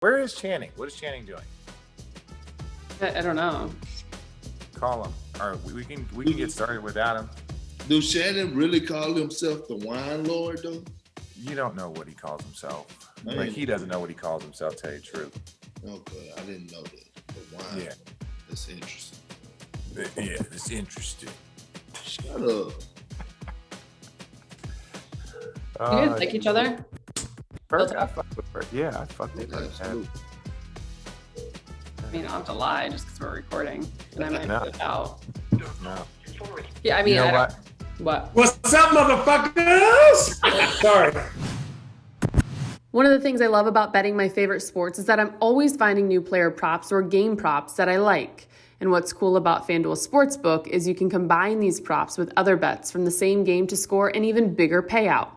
Where is Channing? What is Channing doing? I don't know. Call him. All right, we can get started without him. Do Shannon really call himself the wine lord, though? You don't know what he calls himself. Like, he doesn't know what he calls himself, to tell you the truth. Okay, I didn't know that. The wine. Yeah. That's interesting. Yeah, it's interesting. Shut up. You guys like each other? PERK, I fuck with PERK. Yeah, I fuck with PERK. Absolutely. I mean, I don't have to lie just because we're recording, and I might No. put it out. No. Yeah, I mean, You know I what? don't. What? What's up, motherfuckers? Sorry. One of the things I love about betting my favorite sports is that I'm always finding new player props or game props that I like. And what's cool about FanDuel Sportsbook is you can combine these props with other bets from the same game to score an even bigger payout.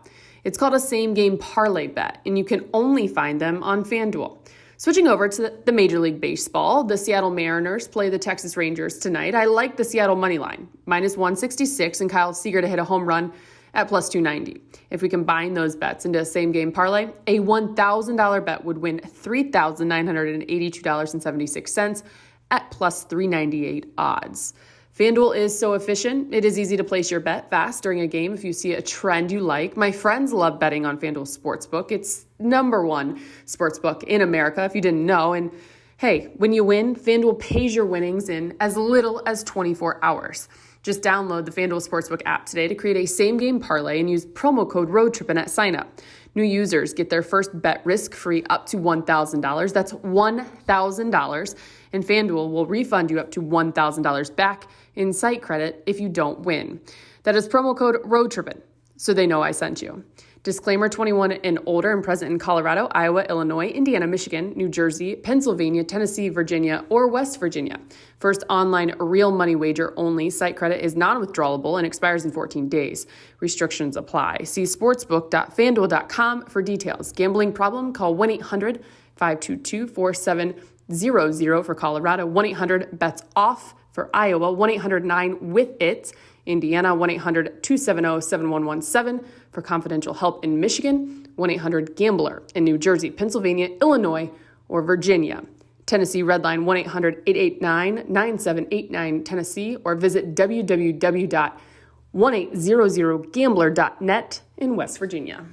It's called a same game parlay bet, and you can only find them on FanDuel. Switching over to the Major League Baseball, the Seattle Mariners play the Texas Rangers tonight. I like the Seattle money line, minus 166, and Kyle Seager to hit a home run at plus 290. If we combine those bets into a same game parlay, a $1,000 bet would win $3,982.76 at plus 398 odds. FanDuel is so efficient. It is easy to place your bet fast during a game if you see a trend you like. My friends love betting on FanDuel Sportsbook. It's #1 sportsbook in America, if you didn't know. And hey, when you win, FanDuel pays your winnings in as little as 24 hours. Just download the FanDuel Sportsbook app today to create a same-game parlay and use promo code Road Trippin at sign-up. New users get their first bet risk-free up to $1,000. That's $1,000. And FanDuel will refund you up to $1,000 back in site credit if you don't win. That is promo code Road Trippin, so they know I sent you. Disclaimer: 21 and older and present in Colorado, Iowa, Illinois, Indiana, Michigan, New Jersey, Pennsylvania, Tennessee, Virginia, or West Virginia. First online real money wager only. Site credit is non-withdrawable and expires in 14 days. Restrictions apply. See sportsbook.fanduel.com for details. Gambling problem? Call 1-800-522-4700 for Colorado, 1-800-BETS-OFF for Iowa, 1-800-9-WITH-IT. Indiana, 1-800-270-7117 for confidential help in Michigan, 1-800-GAMBLER in New Jersey, Pennsylvania, Illinois, or Virginia. Tennessee Redline, 1-800-889-9789 Tennessee, or visit www.1800gambler.net in West Virginia.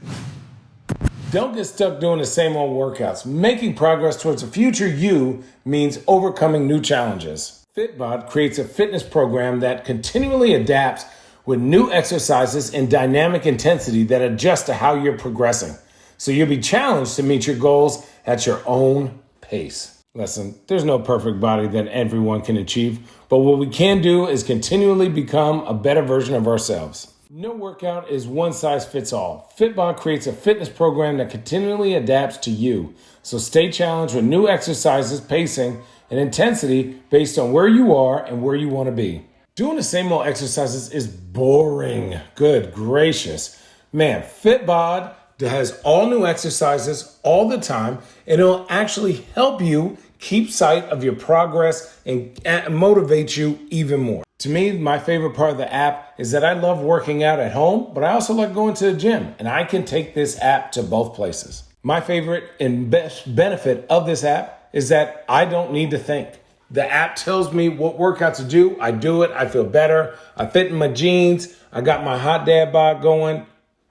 Don't get stuck doing the same old workouts. Making progress towards a future you means overcoming new challenges. FitBod creates a fitness program that continually adapts with new exercises and dynamic intensity that adjust to how you're progressing. So you'll be challenged to meet your goals at your own pace. Listen, there's no perfect body that everyone can achieve, but what we can do is continually become a better version of ourselves. No workout is one size fits all. FitBod creates a fitness program that continually adapts to you. So stay challenged with new exercises, pacing, and intensity based on where you are and where you want to be. Doing the same old exercises is boring. Good gracious. Man, FitBod has all new exercises all the time, and it'll actually help you keep sight of your progress and motivate you even more. To me, my favorite part of the app is that I love working out at home, but I also like going to the gym, and I can take this app to both places. My favorite and best benefit of this app is that I don't need to think. The app tells me what workout to do. I do it. I feel better. I fit in my jeans. I got my hot dad bod going.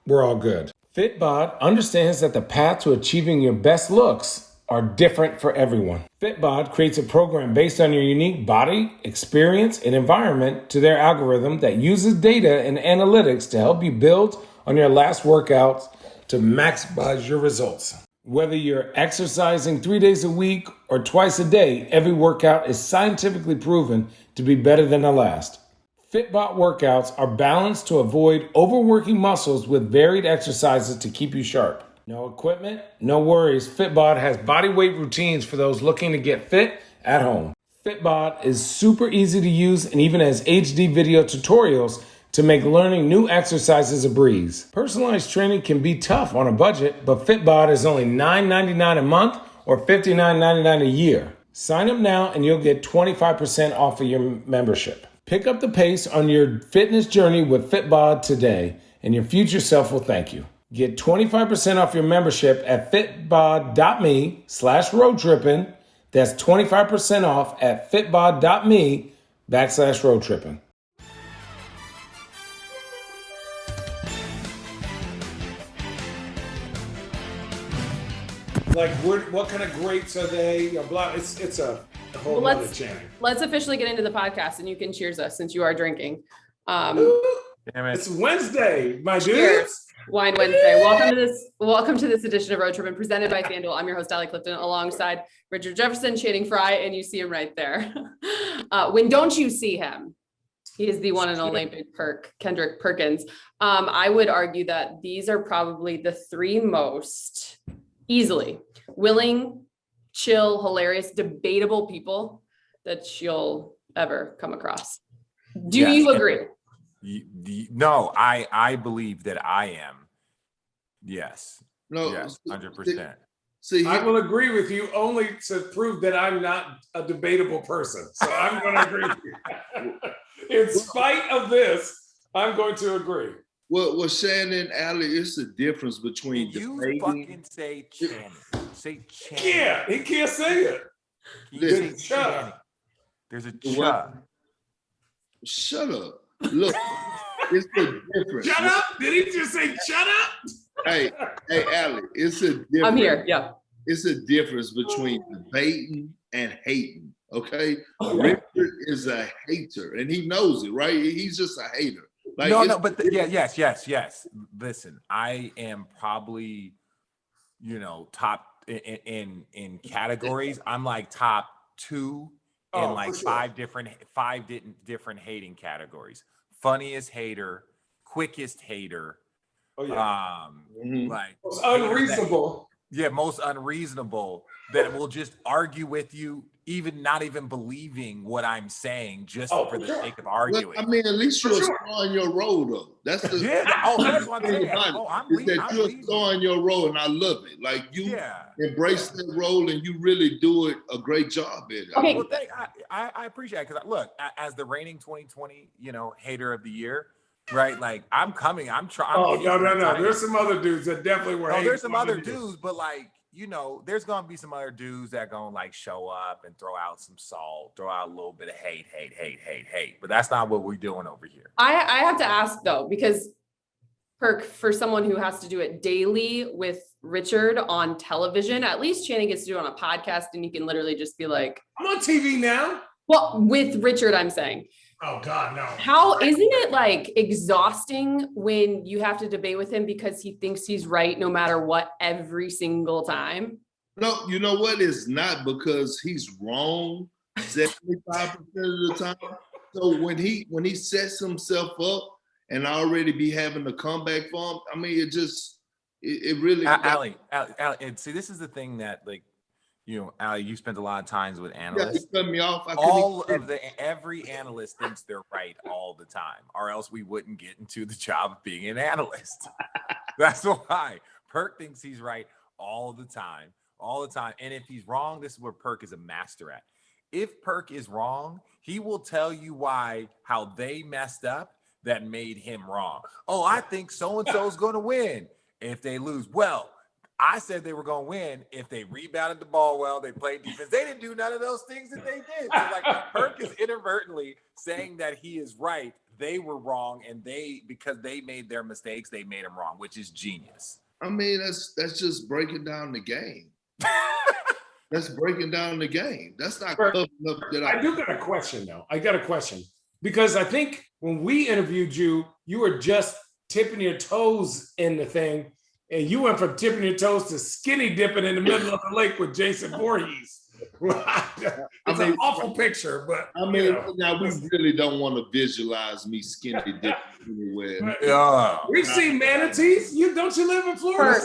We're all good. FitBod understands that the path to achieving your best looks are different for everyone. FitBod creates a program based on your unique body, experience, and environment to their algorithm that uses data and analytics to help you build on your last workouts to maximize your results. Whether you're exercising 3 days a week or twice a day, every workout is scientifically proven to be better than the last. FitBod workouts are balanced to avoid overworking muscles with varied exercises to keep you sharp. No equipment, no worries. FitBod has body weight routines for those looking to get fit at home. FitBod is super easy to use and even has HD video tutorials to make learning new exercises a breeze. Personalized training can be tough on a budget, but FitBod is only $9.99 a month or $59.99 a year. Sign up now and you'll get 25% off of your membership. Pick up the pace on your fitness journey with FitBod today, and your future self will thank you. Get 25% off your membership at fitbod.me/roadtrippin. That's 25% off at fitbod.me/roadtrippin. Like, what kind of grapes are they? It's a whole other channel. Let's officially get into the podcast, and you can cheers us since you are drinking. Damn it. It's Wednesday, my Cheers. dudes. Wine Wednesday. Welcome to this edition of Road Trippin, presented by FanDuel. I'm your host, Allie Clifton, alongside Richard Jefferson, Channing Frye, and you see him right there. When don't you see him? He is the one and only Big Perk, Kendrick Perkins. I would argue that these are probably the three most easily willing, chill, hilarious, debatable people that you'll ever come across. Do you agree? No, I believe that I am. Yes. No. Yes, 100%. See, I will agree with you only to prove that I'm not a debatable person. So I'm going to agree with you. In spite of this, I'm going to agree. Well, Shannon, Allie, it's the difference between you fucking say Channing. Say Channing. Yeah, he can't say it. Say Channing. There's a cha. Shut up. Look, it's the difference. Shut up? Did he just say shut up? Hey, Allie, it's a difference. I'm here, yeah. It's a difference between debating and hating, okay? Richard is a hater, and he knows it, right? He's just a hater. Like, yes. Listen, I am probably, top in categories. I'm like top 2 in like five different hating categories. Funniest hater, quickest hater. Like most unreasonable. Most unreasonable that will just argue with you, not even believing what I'm saying, just for the sake of arguing. Well, I mean, at least you're on your road, though. That's the that's what I'm saying. You're on your road, and I love it. Like you embrace that role, and you really do it a great job at it. Okay. Well, I appreciate it because look, as the reigning 2020, hater of the year. Right, like I'm coming. I'm trying. Oh no! There's some other dudes that definitely were. No, there's some other dudes, but there's gonna be some other dudes that gonna show up and throw out some salt, throw out a little bit of hate. But that's not what we're doing over here. I have to ask though, because Perk, for someone who has to do it daily with Richard on television, at least Channing gets to do it on a podcast, and you can literally just be like, "I'm on TV now." Well, with Richard, I'm saying. Oh God, no. How isn't it exhausting when you have to debate with him because he thinks he's right no matter what every single time? No, you know what? It's not, because he's wrong 75% of the time. So when he sets himself up and already be having a comeback for him, I mean, it really. Allie, and see, this is the thing that Allie, you spent a lot of times with analysts. Yeah, he cut me off. Every analyst thinks they're right all the time, or else we wouldn't get into the job of being an analyst. That's why Perk thinks he's right all the time. And if he's wrong, this is where Perk is a master at. If Perk is wrong, he will tell you how they messed up that made him wrong. Oh, I think so-and-so is going to win if they lose. Well, I said they were going to win if they rebounded the ball well, they played defense. They didn't do none of those things that they did. So Perk is inadvertently saying that he is right. They were wrong, and because they made their mistakes, they made him wrong, which is genius. I mean, that's just breaking down the game. That's breaking down the game. That's not covering up that I do got a question, though. I got a question. Because I think when we interviewed you, you were just tipping your toes in the thing. And you went from tipping your toes to skinny dipping in the middle of the lake with Jason Voorhees. It's an awful picture, but now we really don't want to visualize me skinny dipping anywhere. We've seen manatees. Don't you live in Florida?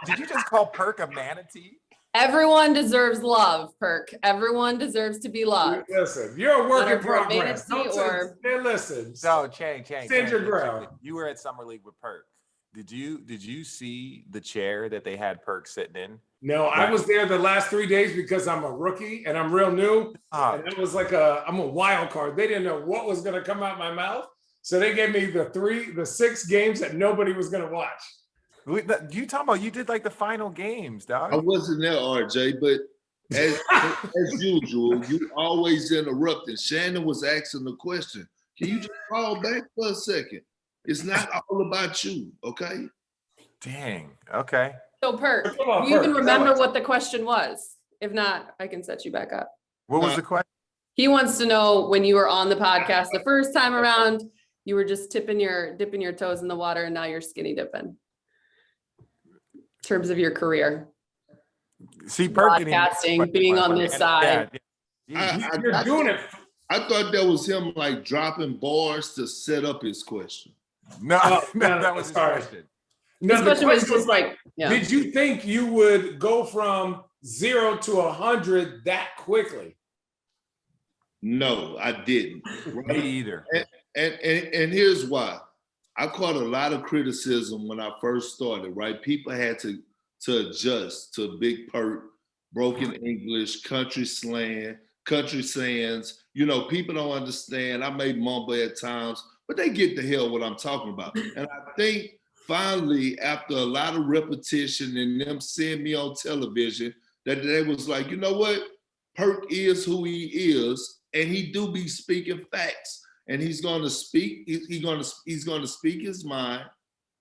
Did you just call Perk a manatee? Everyone deserves love, Perk. Everyone deserves to be loved. Listen, you're a work in progress. Listen. So, Chang, stand your ground. You were at Summer League with Perk. Did you see the chair that they had Perk sitting in? No, I was there the last 3 days because I'm a rookie and I'm real new. And it was I'm a wild card. They didn't know what was going to come out my mouth. So they gave me the 6 games that nobody was going to watch. You talking about you did like the final games, I dog? wasn't there, RJ, but as usual, you always interrupting. Shannon was asking the question. Can you just call back for a second? It's not all about you, okay? Dang. Okay. So Perk, Come on, do you even Perk. remember what the question was? If not, I can set you back up. What was the question? He wants to know when you were on the podcast the first time around, you were just dipping your toes in the water, and now you're skinny dipping. In terms of your career, See, Perk didn't even- podcasting, being on this side. You're doing it. I thought that was him like dropping bars to set up his question. No, no, that was his sorry. question. No, This the question was question just like, yeah. Did you think you would go from 0 to 100 that quickly? No, I didn't. Me Right? either. And here's why. I caught a lot of criticism when I first started, right? People had to adjust to Big Perk, broken English, country slang, country sayings. You know, people don't understand. I may mumble at times, but they get the hell what I'm talking about. And I think finally, after a lot of repetition and them seeing me on television, that they was like, you know what? Perk is who he is, and he do be speaking facts. And he's gonna speak, he's gonna speak his mind.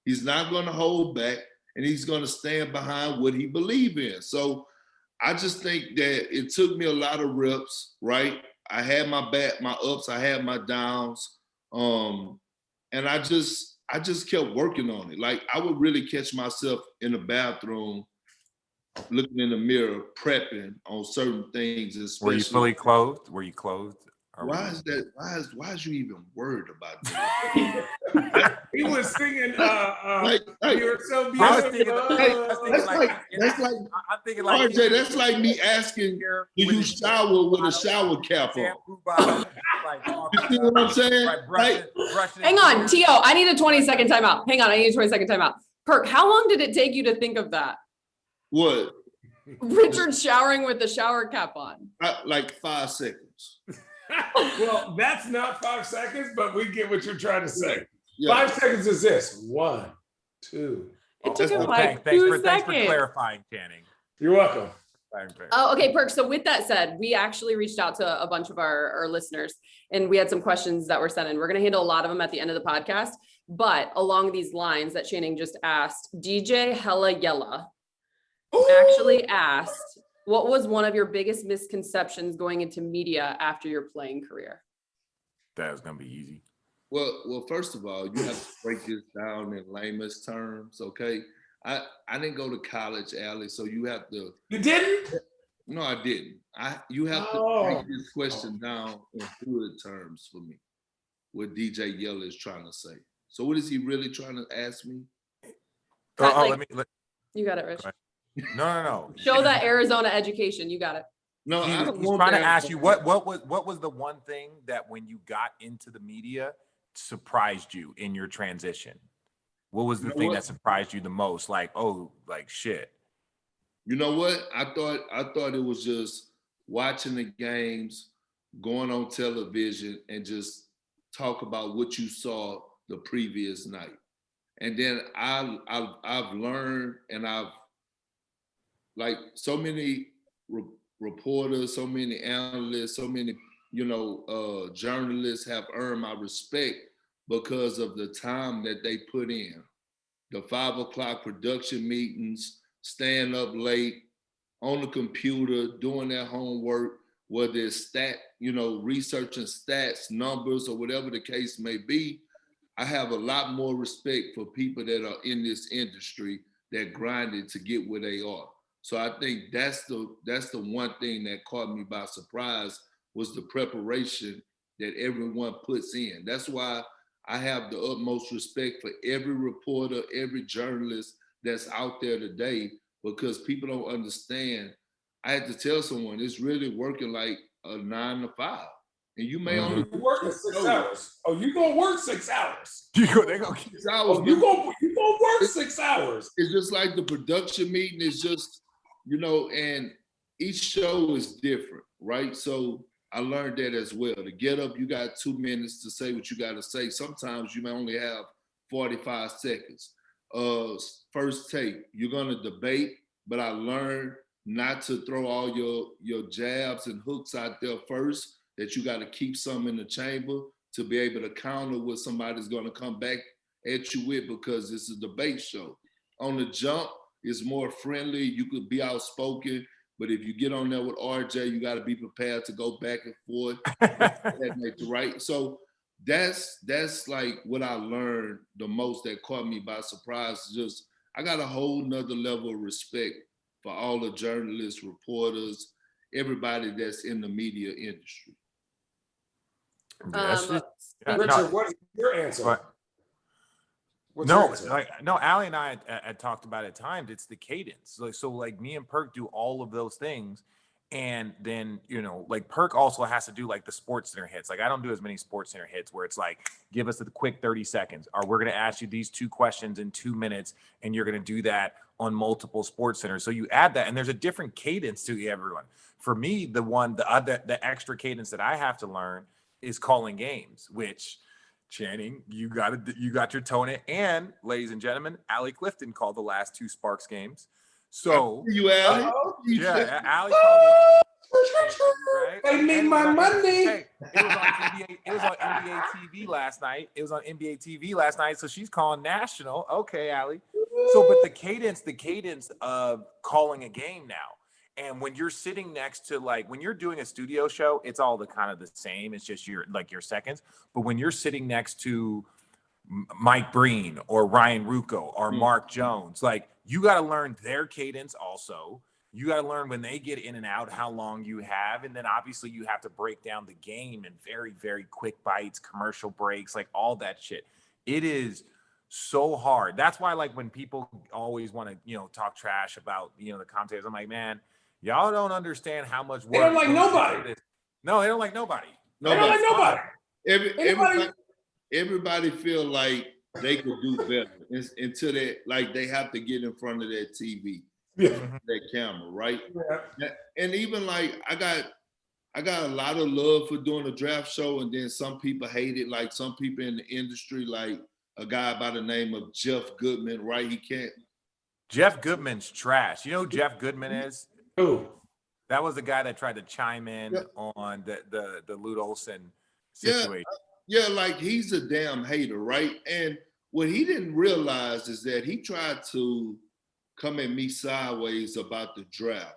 He's not gonna hold back, and he's gonna stand behind what he believes in. So I just think that it took me a lot of reps, right? I had my ups, I had my downs. And I just kept working on it. Like I would really catch myself in the bathroom, looking in the mirror, prepping on certain things. Especially, Were you fully clothed? Were you clothed? Why is that? Why is you even worried about that? He was singing like, You're So I was Beautiful. thinking, that's like I'm thinking like RJ, that's like me asking, do you shower with a shower cap on? shampoo bottle, like, You see what I'm saying? right, brushing Hang on, Tio, I need a 20-second timeout. Hang on, I need a 20-second timeout. Perk, how long did it take you to think of that? What? Richard showering with the shower cap on. Like 5 seconds. Well, that's not 5 seconds, but we get what you're trying to say. Yeah. 5 seconds is this. 1, 2. It took him Okay, like thanks 2 for seconds. clarifying, Channing. You're welcome. Oh, okay, Perk. So with that said, we actually reached out to a bunch of our listeners, and we had some questions that were sent in. We're going to handle a lot of them at the end of the podcast, but along these lines that Channing just asked, DJ Hella Yella actually asked, what was one of your biggest misconceptions going into media after your playing career? That was gonna be easy. Well, first of all, you have to break this down in layman's terms, okay? I didn't go to college, Allie, so you have to. You didn't? No, I didn't. You have to break this question down in fluid terms for me. What DJ Yella is trying to say. So, what is he really trying to ask me? You got it, Rich. No. Show that Arizona education. You got it. No, He's I trying to ask you what was the one thing that when you got into the media surprised you in your transition? What was the thing that surprised you the most? Like, oh, like shit. You know what? I thought it was just watching the games, going on television, and just talk about what you saw the previous night. And then I've learned, and I've like so many reporters, so many analysts, so many journalists have earned my respect because of the time that they put in. The 5 o'clock production meetings, staying up late on the computer, doing their homework, whether it's researching stats, numbers, or whatever the case may be. I have a lot more respect for people that are in this industry that grinded to get where they are. So I think that's the one thing that caught me by surprise was the preparation that everyone puts in. That's why I have the utmost respect for every reporter, every journalist that's out there today, because people don't understand. I had to tell someone it's really working like a 9 to 5. And you may only work 6 hours. Oh, you gonna work 6 hours? They gonna keep 6 hours. Oh, you gonna work 6 hours? It's just like the production meeting is just, and each show is different, right? So I learned that as well. To get up, you got 2 minutes to say what you got to say. Sometimes you may only have 45 seconds. first take. You're gonna debate, but I learned not to throw all your jabs and hooks out there first, that you got to keep some in the chamber to be able to counter what somebody's going to come back at you with, because it's a debate show. On the jump, it's more friendly. You could be outspoken, but if you get on there with RJ, you got to be prepared to go back and forth. Right? So that's like what I learned the most that caught me by surprise. Just I got a whole nother level of respect for all the journalists, reporters, everybody that's in the media industry. Richard, what's your answer? Allie and I had talked about it at times. It's the cadence. So me and Perk do all of those things. And then, like Perk also has to do like the Sports Center hits. Like I don't do as many Sports Center hits where it's like, give us a quick 30 seconds, or we're going to ask you these 2 questions in 2 minutes, and you're going to do that on multiple Sports Centers. So you add that, and there's a different cadence to everyone. For me, the extra cadence that I have to learn is calling games, which Channing, you got your tone in. And ladies and gentlemen, Allie Clifton called the last 2 Sparks games. So you, Allie. Yeah, Allie called right? Pay me my money. Hey, it was on NBA TV last night. So she's calling national. Okay, Allie. So, but the cadence of calling a game now. And when you're sitting next to, like, when you're doing a studio show, it's all the kind of the same. It's just your seconds. But when you're sitting next to Mike Breen or Ryan Rucco or Mark Jones, like, you got to learn their cadence also. You got to learn when they get in and out, how long you have. And then obviously you have to break down the game in very, very quick bites, commercial breaks, like all that shit. It is so hard. That's why, like, when people always want to, talk trash about, the commentators, I'm like, man, y'all don't understand how much work. They don't like nobody. No, they don't like nobody. They don't like nobody. Everybody feel like they could do better until they have to get in front of that TV, that camera, right? Yeah. And even like I got a lot of love for doing a draft show, and then some people hate it. Like some people in the industry, like a guy by the name of Jeff Goodman, right? He can't. Jeff Goodman's trash. You know who Jeff Goodman is? Who? That was the guy that tried to chime in on the Lute Olson situation. Yeah, like he's a damn hater, right? And what he didn't realize is that he tried to come at me sideways about the draft.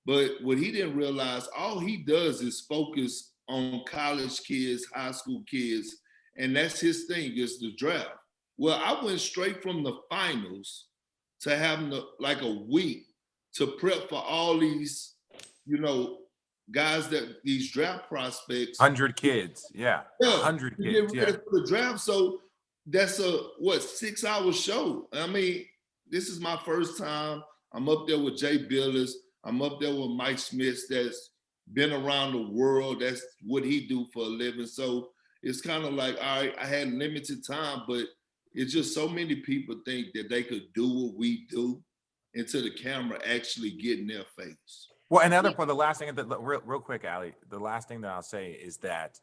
But what he didn't realize, all he does is focus on college kids, high school kids, and that's his thing, is the draft. Well, I went straight from the finals to having a week to prep for all these, guys, that these draft prospects. 100 kids, yeah. 100 kids, get ready for the draft. So that's a 6-hour show. I mean, this is my first time. I'm up there with Jay Billis. I'm up there with Mike Smith, that's been around the world. That's what he do for a living. So it's kind of like, all right, I had limited time, but it's just so many people think that they could do what we do until the camera actually get in their face. Well, the last thing, real quick, Allie, the last thing that I'll say is that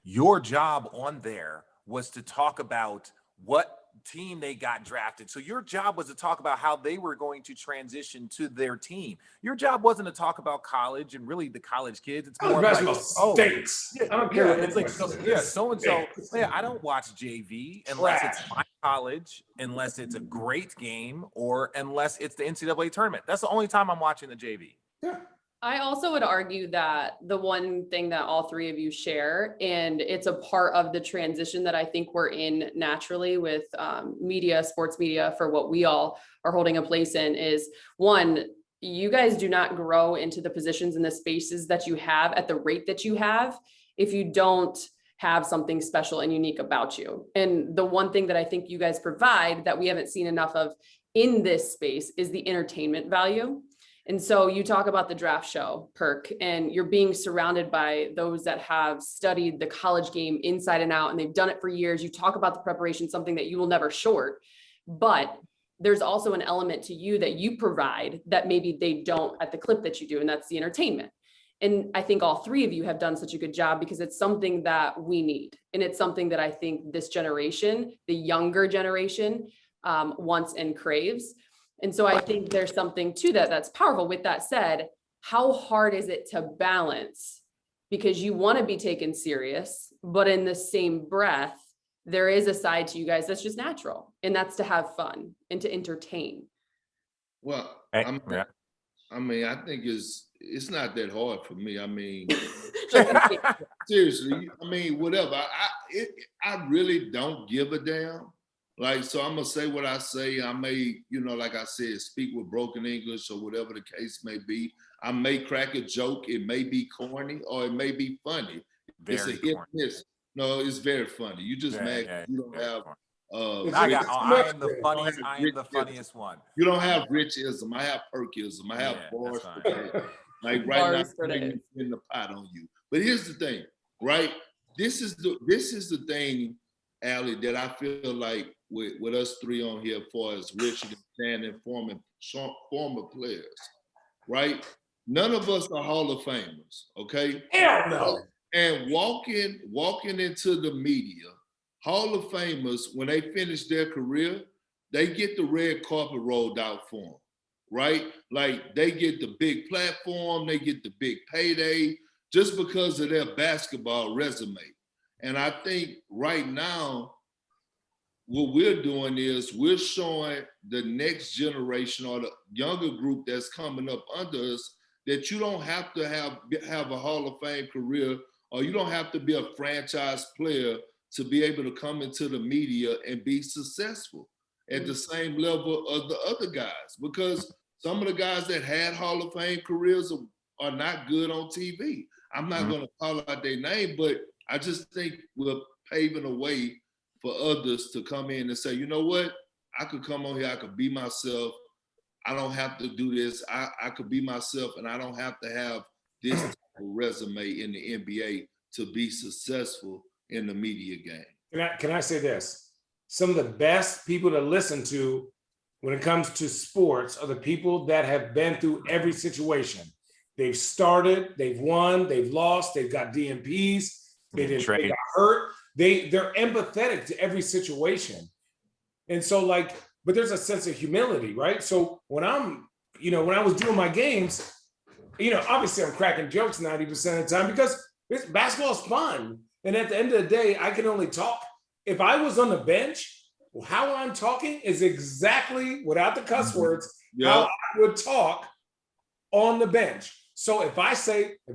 your job on there was to talk about what team they got drafted. So your job was to talk about how they were going to transition to their team. Your job wasn't to talk about college and really the college kids. It's more like, stinks. I don't care. It's like, so-and-so. Yeah, I don't watch JV unless it's my college, unless it's a great game, or unless it's the NCAA tournament. That's the only time I'm watching the JV. Yeah. I also would argue that the one thing that all three of you share, and it's a part of the transition that I think we're in naturally with media, sports media, for what we all are holding a place in, is one, you guys do not grow into the positions and the spaces that you have at the rate that you have if you don't have something special and unique about you. And the one thing that I think you guys provide that we haven't seen enough of in this space is the entertainment value. And so you talk about the draft show, Perk, and you're being surrounded by those that have studied the college game inside and out, and they've done it for years. You talk about the preparation, something that you will never short, but there's also an element to you that you provide that maybe they don't at the clip that you do, and that's the entertainment. And I think all three of you have done such a good job because it's something that we need. And it's something that I think this generation, the younger generation, wants and craves. And so I think there's something to that that's powerful. With that said, how hard is it to balance? Because you want to be taken serious, but in the same breath, there is a side to you guys that's just natural, and that's to have fun and to entertain. Well, Hey, I mean, I think it's not that hard for me. I mean, seriously, I mean, whatever. I really don't give a damn. Like, so I'm gonna say what I say. I may, like I said, speak with broken English or whatever the case may be. I may crack a joke. It may be corny or it may be funny. Very it's a hit and miss. No, it's very funny. You just mad you don't have. I am the funniest. I am the funniest one. You don't have Richism. I have Perkism. I have bars for days. Like right now, I'm in the pot on you. But here's the thing, right? This is the thing, Allie, that I feel like with us three on here, as far as Richard and Stan and former players, right? None of us are Hall of Famers, okay? Hell no. And walking into the media, Hall of Famers, when they finish their career, they get the red carpet rolled out for them, right? Like they get the big platform, they get the big payday just because of their basketball resume. And I think right now, what we're doing is we're showing the next generation or the younger group that's coming up under us that you don't have to have a Hall of Fame career, or you don't have to be a franchise player to be able to come into the media and be successful at the same level of the other guys. Because some of the guys that had Hall of Fame careers are not good on TV. I'm not going to call out their name, but I just think we're paving a way for others to come in and say, you know what? I could come on here, I could be myself. I don't have to do this. I could be myself, and I don't have to have this type of resume in the NBA to be successful in the media game. Can I say this? Some of the best people to listen to when it comes to sports are the people that have been through every situation. They've started, they've won, they've lost, they've got DMPs, they got hurt. They're empathetic to every situation. And so but there's a sense of humility, right? So when when I was doing my games, obviously I'm cracking jokes 90% of the time because basketball is fun. And at the end of the day, I can only talk. If I was on the bench, how I'm talking is exactly, without the cuss words, how I would talk on the bench. So if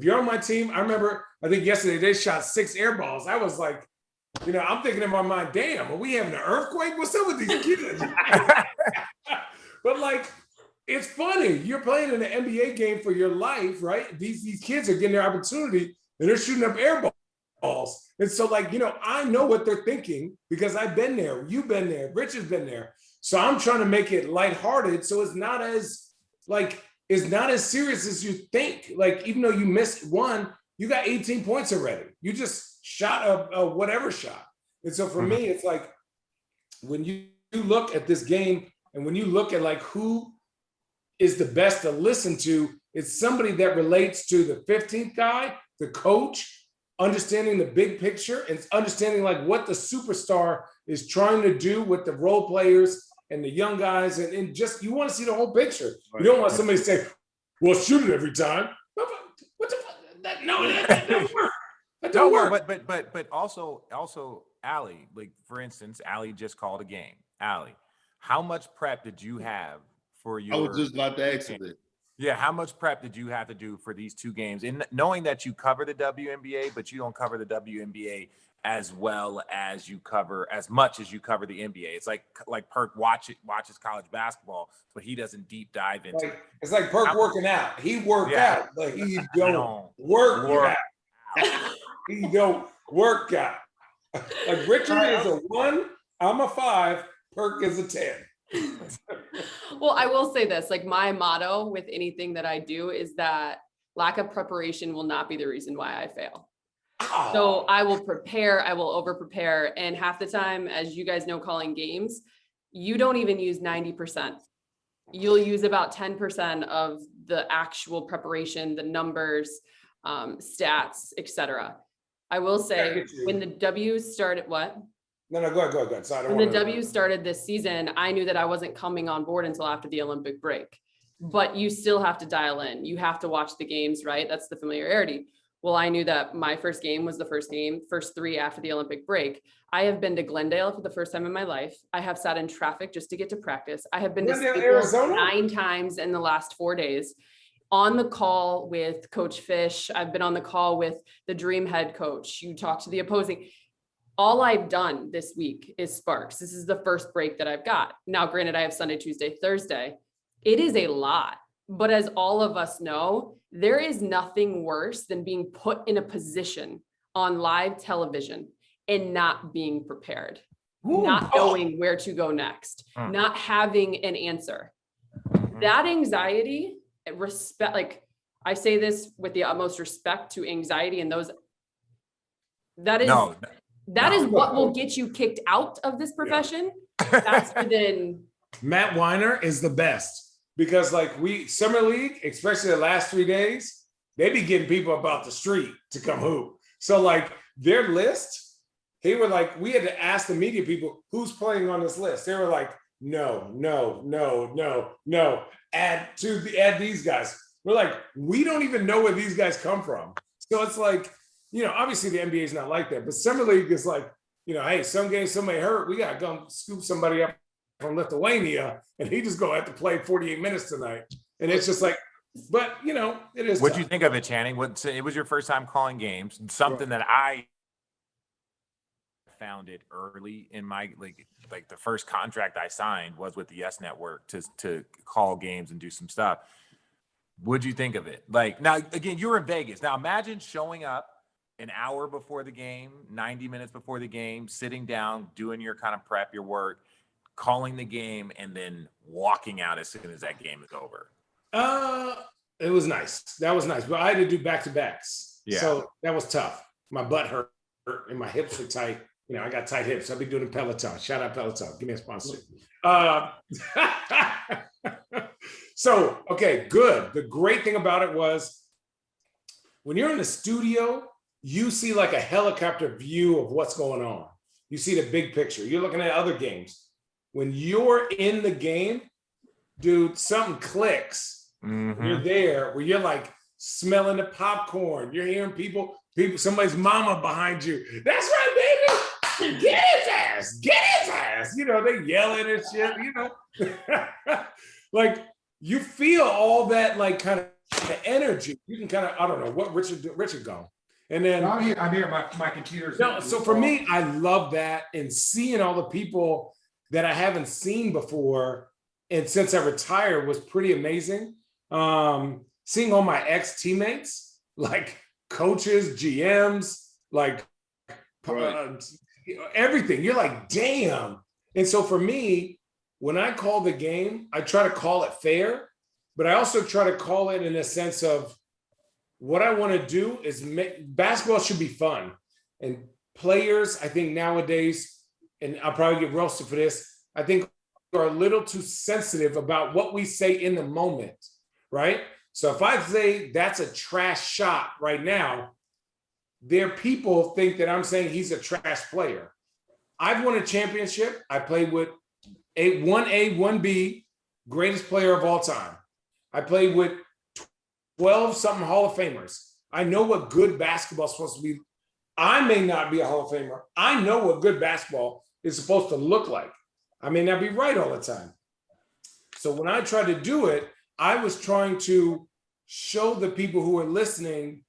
you're on my team, I remember, I think yesterday they shot 6 air balls. I was like, I'm thinking in my mind, damn, are we having an earthquake? What's up with these kids? But it's funny. You're playing in an NBA game for your life, right? These kids are getting their opportunity and they're shooting up air balls. And so I know what they're thinking because I've been there. You've been there. Rich has been there. So I'm trying to make it lighthearted. So it's not as serious as you think. Even though you missed one, you got 18 points already. You just shot a whatever shot. And so for me, it's when you look at this game and when you look at who is the best to listen to, it's somebody that relates to the 15th guy, the coach, understanding the big picture and understanding what the superstar is trying to do with the role players and the young guys. And just, you want to see the whole picture. Right. You don't want somebody to say, well, shoot it every time. What the fuck? That don't work. That don't work. But also, Allie, for instance, Allie just called a game. Allie, how much prep did you have for your? I was just about to ask it. Yeah, how much prep did you have to do for these 2 games? And knowing that you cover the WNBA, but you don't cover the WNBA as well as you cover, as much as you cover the NBA. It's like Perk watches college basketball, but he doesn't deep dive into it. It's like Perk working out. He worked out. He don't work out. He don't work out. Richard is a 1, I'm a 5, Perk is a 10. Well, I will say this, my motto with anything that I do is that lack of preparation will not be the reason why I fail. Oh. So I will prepare, I will over prepare. And half the time, as you guys know, calling games, you don't even use 90%. You'll use about 10% of the actual preparation, the numbers, stats, etc. I will say when the W's started, what? No, go ahead. So I don't when the want to. W started this season, I knew that I wasn't coming on board until after the Olympic break. But you still have to dial in. You have to watch the games, right? That's the familiarity. Well, I knew that my first game was the first 3 after the Olympic break. I have been to Glendale for the first time in my life. I have sat in traffic just to get to practice. I have been Glendale, to Arizona? 9 times in the last 4 days. On the call with Coach Fish. I've been on the call with the Dream head coach. You talk to the opposing. All I've done this week is Sparks. This is the first break that I've got. Now, granted, I have Sunday, Tuesday, Thursday. It is a lot. But as all of us know, there is nothing worse than being put in a position on live television and not being prepared, not knowing where to go next, not having an answer. That anxiety, respect, like I say this with the utmost respect to anxiety and those, that is what will get you kicked out of this profession. Faster than Matt Weiner is the best. Because like Summer League, especially the last 3 days, they be getting people about the street to come hoop. So like their list, they were like, we had to ask the media people who's playing on this list. They were like, no. Add these guys. We're like, we don't even know where these guys come from. So it's like, obviously the NBA is not like that, but Summer League is like, hey, some games somebody hurt, we gotta go scoop somebody up from Lithuania, and he just gonna have to play 48 minutes tonight. And it's just like, but it is. What'd you think of it, Channing? It was your first time calling games. Something that I found it early in my like the first contract I signed was with the Yes Network to call games and do some stuff. What'd you think of it? Like, now again, you were in Vegas. Now imagine showing up an hour before the game, 90 minutes before the game, sitting down, doing your kind of prep, your work, calling the game, and then walking out as soon as that game is over. It was nice. That was nice. But I had to do back-to-backs. Yeah. So that was tough. My butt hurt and my hips were tight. I got tight hips. I'll be doing Peloton. Shout out Peloton. Give me a sponsor. So, okay, good. The great thing about it was when you're in the studio, you see like a helicopter view of what's going on. You see the big picture. You're looking at other games. When you're in the game, dude, something clicks. Mm-hmm. You're there where you're like smelling the popcorn. You're hearing people, somebody's mama behind you. That's right, baby. Get his ass. They yelling and shit, like you feel all that like kind of energy. You can kind of, I don't know what Richard gone. And then I'm here. My computer's. No, so for me, I love that, and seeing all the people that I haven't seen before, and since I retired was pretty amazing. Seeing all my ex-teammates, like coaches, GMs, like everything. You're like, damn. And so for me, when I call the game, I try to call it fair, but I also try to call it in a sense of what I want to do is basketball should be fun. And players, I think nowadays, and I'll probably get roasted for this, I think are a little too sensitive about what we say in the moment, right? So if I say that's a trash shot right now, there people think that I'm saying he's a trash player. I've won a championship. I played with 1A, 1B, greatest player of all time. I played with 12-something Hall of Famers. I know what good basketball is supposed to be. I may not be a Hall of Famer. I know what good basketball is supposed to look like. I may not be right all the time. So when I tried to do it, I was trying to show the people who are listening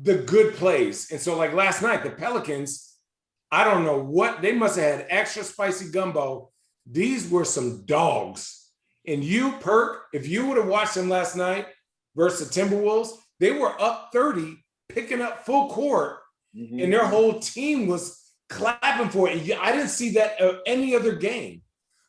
the good plays. And so like last night, the Pelicans, I don't know what, they must have had extra spicy gumbo. These were some dogs. And you, Perk, if you would have watched them last night versus the Timberwolves, they were up 30, picking up full court, and their whole team was clapping for it. And I didn't see that any other game.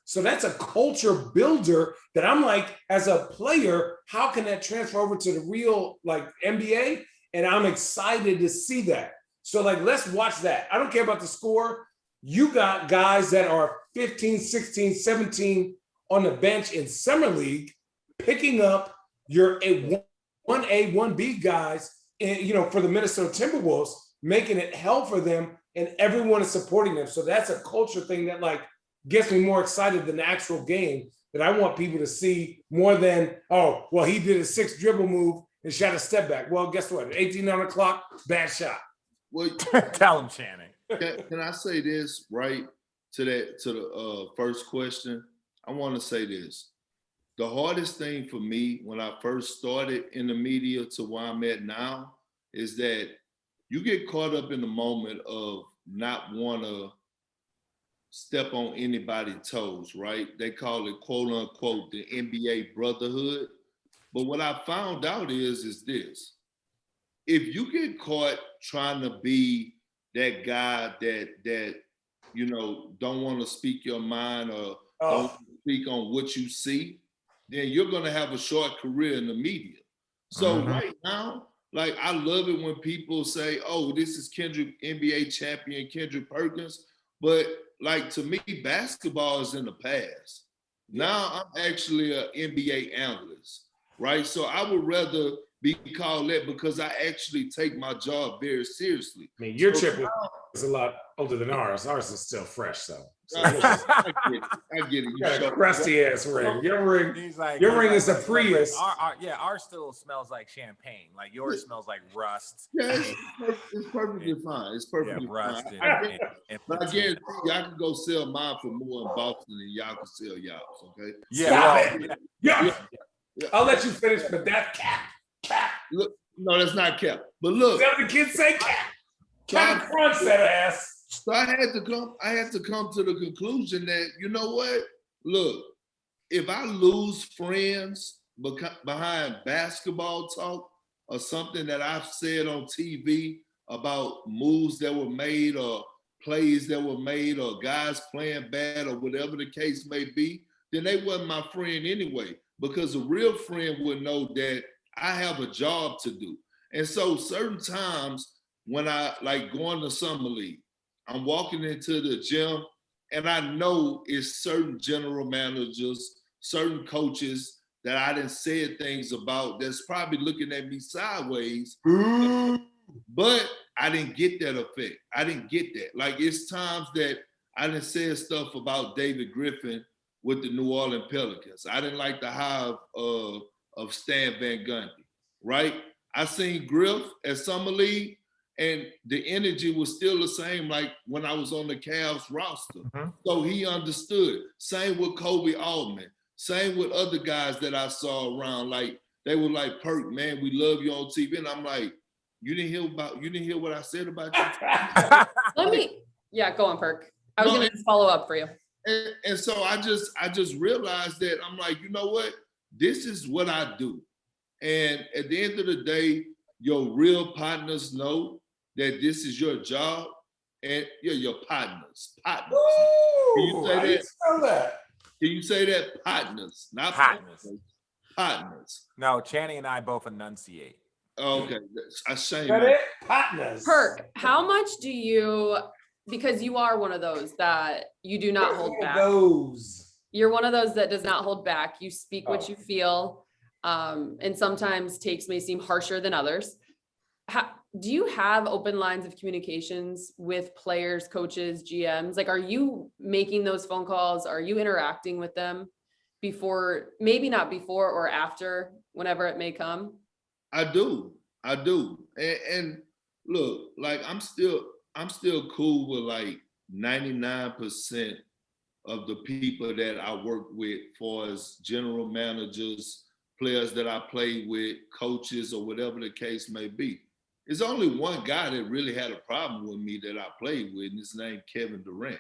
So that's a culture builder that I'm like, as a player, how can that transfer over to the real like NBA? And I'm excited to see that. So like, let's watch that. I don't care about the score. You got guys that are 15, 16, 17 on the bench in Summer League, picking up your 1A, 1B guys, and, for the Minnesota Timberwolves, making it hell for them and everyone is supporting them. So that's a culture thing that like gets me more excited than the actual game, that I want people to see more than, oh, well, he did a 6 dribble move and shot a step back. Well, guess what? 18 on the clock, bad shot. Well, Tell him, Channing. can I say this right to the first question? I want to say this. The hardest thing for me when I first started in the media to where I'm at now is that you get caught up in the moment of not want to step on anybody's toes, right? They call it, quote unquote, the NBA brotherhood. But what I found out is this. If you get caught trying to be that guy that you know, don't want to speak your mind or don't speak on what you see, then you're going to have a short career in the media. So right now, like, I love it when people say, oh, this is Kendrick, NBA champion Kendrick Perkins. But like, to me, basketball is in the past. Now I'm actually an NBA analyst, right? So I would rather be called that because I actually take my job very seriously. I mean, your chip is a lot older than ours. Ours is still fresh, though. So I get it. you got a crusty ass ring. Your ring, your ring is a Prius. Ours still smells like champagne. Like yours smells like rust. Yeah, it's perfectly fine. It's perfectly rust fine. But I guarantee you, I can go sell mine for more in Boston than y'all can sell y'all's, okay? Yeah. I'll let you finish, but that cap. Look, no, that's not cap. But look. Is that what the kids say? Cap front set ass. So I had to come to the conclusion that, you know what? Look, if I lose friends behind basketball talk or something that I've said on TV about moves that were made or plays that were made or guys playing bad or whatever the case may be, then they wasn't my friend anyway, because a real friend would know that I have a job to do. And so certain times when I like going to summer league, I'm walking into the gym and I know it's certain general managers, certain coaches that I done said things about that's probably looking at me sideways, but I didn't get that effect. I didn't get that. Like, it's times that I done said stuff about David Griffin with the New Orleans Pelicans. I didn't like the hire of Stan Van Gundy, right? I seen Griff at Summer League, and the energy was still the same like when I was on the Cavs roster. So he understood. Same with Kobe Altman. Same with other guys that I saw around. Like, they were like, Perk, man, we love you on TV. And I'm like, you didn't hear what I said about you? Go on, Perk. I was going to follow up for you. And so I just realized that I'm like, you know what? This is what I do. And at the end of the day, your real partners know that this is your job, and your partners. Ooh, Can you say that? Can you say that? Partners, not Partners. Partners. No, Channing and I both enunciate. Okay, I shame Got you. it? Partners. Perk, how much do you, because you are one of those that you do not hold back. You're one of those that does not hold back. You speak what you feel, and sometimes takes may seem harsher than others. Do you have open lines of communications with players, coaches, GMs? Like, are you making those phone calls? Are you interacting with them before, maybe not before or after, whenever it may come? I do. And look, like, I'm still cool with like 99% of the people that I work with, for as general managers, players that I play with, coaches, or whatever the case may be. There's only one guy that really had a problem with me that I played with, and his name Kevin Durant.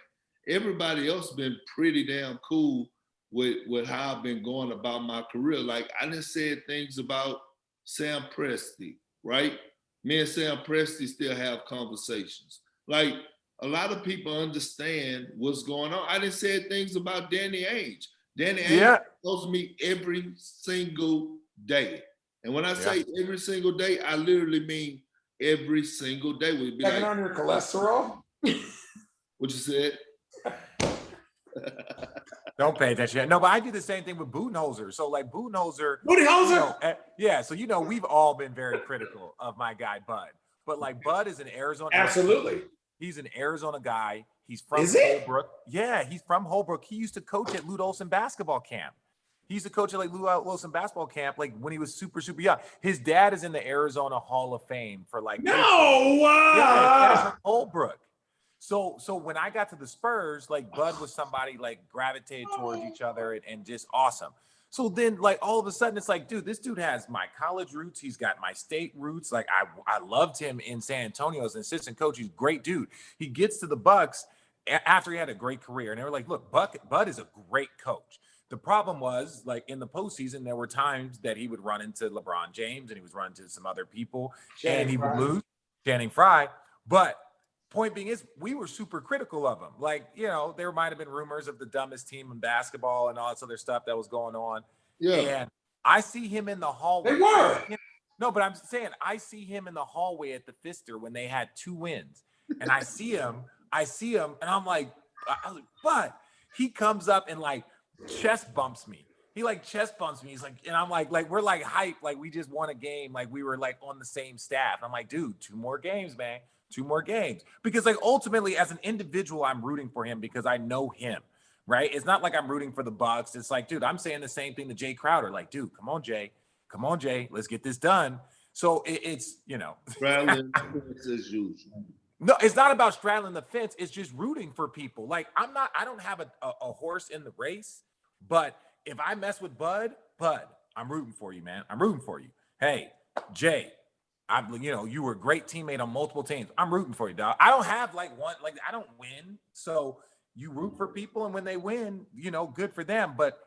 Everybody else been pretty damn cool with how I've been going about my career. Like, I done said things about Sam Presti, right? Me and Sam Presti still have conversations. Like, a lot of people understand what's going on. I done said things about Danny Ainge. Danny Ainge calls me every single day. And when I say every single day, I literally mean every single day. We'd be checking on your cholesterol? What you said? Don't pay attention. No, but I do the same thing with Budenholzer. So like Budenholzer. Budenholzer? We've all been very critical of my guy Bud. But like Bud is an Arizona. Absolutely. He's an Arizona guy. He's from Is it? Holbrook. Yeah, he's from Holbrook. He used to coach at Lute Olson basketball camp. He used to coach at like Lute Olson basketball camp, like when he was super, super young. His dad is in the Arizona Hall of Fame for like No. yeah, his dad's from Holbrook. So when I got to the Spurs, like Bud was somebody like gravitated towards each other and just awesome. So then like all of a sudden it's like, dude, this dude has my college roots. He's got my state roots. Like I loved him in San Antonio as an assistant coach. He's a great dude. He gets to the Bucks after he had a great career. And they were like, look, Bud is a great coach. The problem was, like, in the postseason, there were times that he would run into LeBron James and he was running into some other people and he would lose, Channing Frye. But point being is, we were super critical of him. Like, you know, there might have been rumors of the dumbest team in basketball and all this other stuff that was going on. Yeah. And I see him in the hallway. They were. No, but I'm saying I see him in the hallway at the Pfister when they had 2 wins. And I see him, and I'm like, but he comes up and like chest bumps me. He like chest bumps me. He's like, and I'm like we're like hype, like we just won a game, like we were like on the same staff. And I'm like, dude, 2 more games, man. 2 more games. Because like ultimately as an individual, I'm rooting for him because I know him, right? It's not like I'm rooting for the Bucks. It's like, dude, I'm saying the same thing to Jay Crowder. Like, dude, come on, Jay, let's get this done. So it's, you know, Straddling as usual. no, it's not about straddling the fence. It's just rooting for people. Like I don't have a horse in the race, but if I mess with Bud, I'm rooting for you, man. I'm rooting for you. Hey, Jay, you were a great teammate on multiple teams. I'm rooting for you, dog. I don't have I don't win. So you root for people, and when they win, good for them. But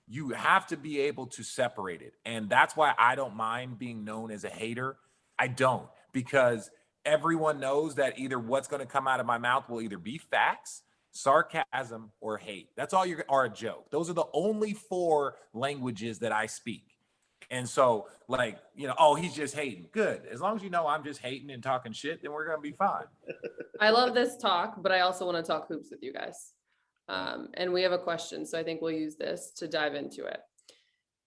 you have to be able to separate it. And that's why I don't mind being known as a hater. I don't, because everyone knows that either what's going to come out of my mouth will either be facts, sarcasm, or hate. That's all or a joke. Those are the only 4 languages that I speak. And so he's just hating. Good. As long as you know I'm just hating and talking shit, then we're going to be fine. I love this talk, but I also want to talk hoops with you guys. And we have a question, so I think we'll use this to dive into it.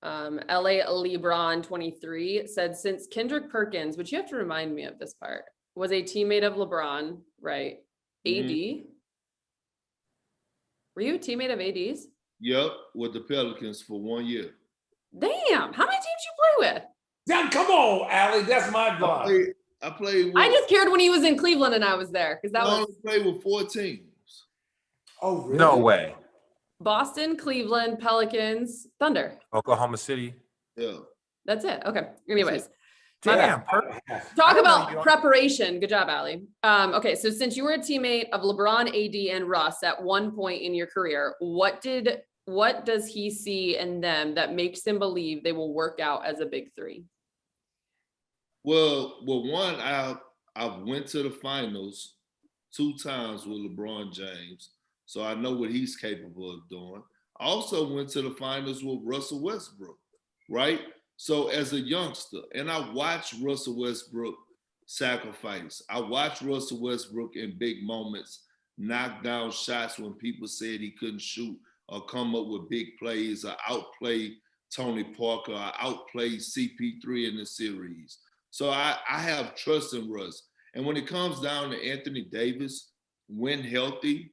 LA LeBron 23 said, since Kendrick Perkins, which you have to remind me of this part, was a teammate of LeBron, right? AD. Were you a teammate of AD's? Yep, with the Pelicans for 1 year. Damn, how many teams you play with? Damn, come on, Allie, that's my block. I played with, I just cared when he was in Cleveland and I was there because that I was only played with 4 teams. Oh, really? No way. Boston, Cleveland, Pelicans, Thunder. Oklahoma City. Yeah. That's it. Okay. Anyways. Damn. Talk about preparation. Good job, Allie. Okay, so since you were a teammate of LeBron, AD, and Russ at one point in your career, what does he see in them that makes him believe they will work out as a big 3? Well, one, I went to the finals 2 times with LeBron James, so I know what he's capable of doing. I also went to the finals with Russell Westbrook, right? So as a youngster, and I watched Russell Westbrook sacrifice. I watched Russell Westbrook in big moments knock down shots when people said he couldn't shoot or come up with big plays or outplay Tony Parker or outplay CP3 in the series. So I have trust in Russ. And when it comes down to Anthony Davis, when healthy,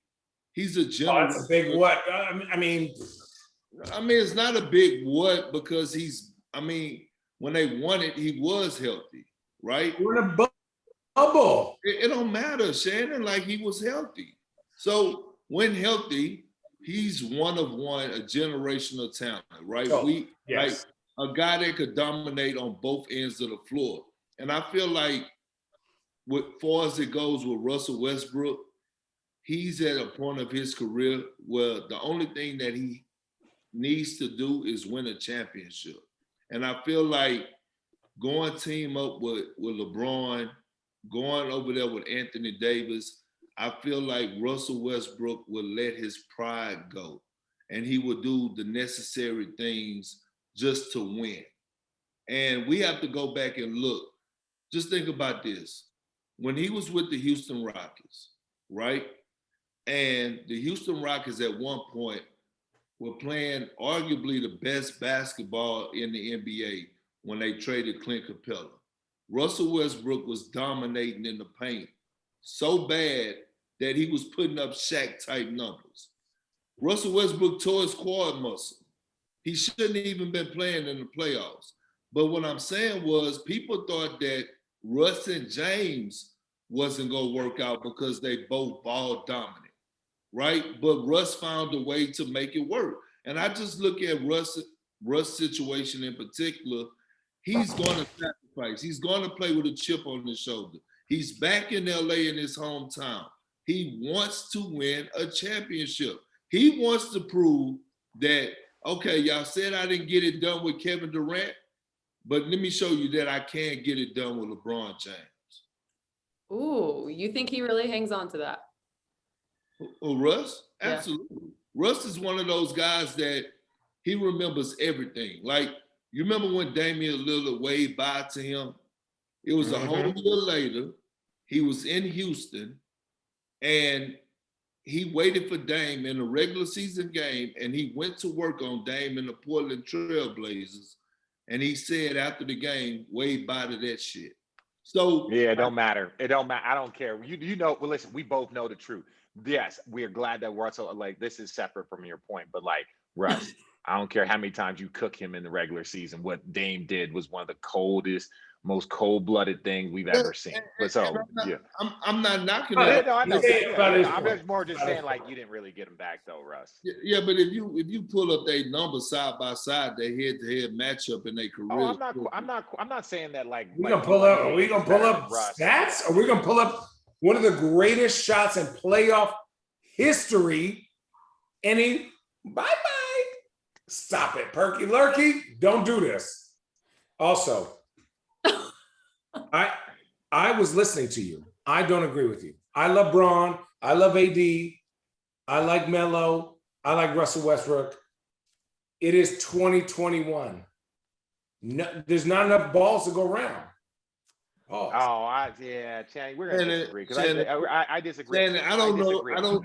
he's a general. That's a big what? I mean, it's not a big what because when they won it, he was healthy, right? we're in a bubble. It don't matter, Shannon, like he was healthy. So when healthy, he's one of one, a generational talent, right? Oh, yes. Like a guy that could dominate on both ends of the floor. And I feel like as far as it goes with Russell Westbrook, he's at a point of his career where the only thing that he needs to do is win a championship. And I feel like going team up with LeBron, going over there with Anthony Davis, I feel like Russell Westbrook will let his pride go and he will do the necessary things just to win. And we have to go back and look. Just think about this. When he was with the Houston Rockets, right? And the Houston Rockets at one point were playing arguably the best basketball in the NBA when they traded Clint Capella. Russell Westbrook was dominating in the paint so bad that he was putting up Shaq-type numbers. Russell Westbrook tore his quad muscle. He shouldn't have even been playing in the playoffs. But what I'm saying was people thought that Russ and James wasn't going to work out because they both ball dominant, right? But Russ found a way to make it work. And I just look at Russ' situation in particular. He's going to sacrifice. He's going to play with a chip on his shoulder. He's back in LA in his hometown. He wants to win a championship. He wants to prove that, okay, y'all said I didn't get it done with Kevin Durant, but let me show you that I can get it done with LeBron James. Ooh, you think he really hangs on to that? Oh, Russ? Yeah. Absolutely. Russ is one of those guys that he remembers everything. Like, you remember when Damian Lillard waved by to him? It was a whole year later. He was in Houston, and he waited for Dame in a regular season game, and he went to work on Dame in the Portland Trail Blazers, and he said after the game, wave by to that shit. So yeah, it don't matter. It don't matter. I don't care. You know, well, listen, we both know the truth. Yes, we're glad that Russell, like, this is separate from your point, but like, Russ, I don't care how many times you cook him in the regular season. What Dame did was one of the coldest, most cold-blooded things we've ever seen. But so, yeah. I'm not knocking Yeah, that. no, I know. Yeah, I'm just more just saying, like, you didn't really get him back, though, Russ. Yeah, but if you pull up their numbers side by side, their head-to-head matchup in their career. Oh, I'm not saying that, like, Are we gonna pull up stats? Are we gonna pull up one of the greatest shots in playoff history? Bye-bye. Stop it, Perky Lurky. Don't do this. Also, I was listening to you. I don't agree with you. I love Braun. I love AD. I like Melo. I like Russell Westbrook. It is 2021. No, there's not enough balls to go around. Oh, Channing, we're gonna disagree because I disagree. Channing, I don't know.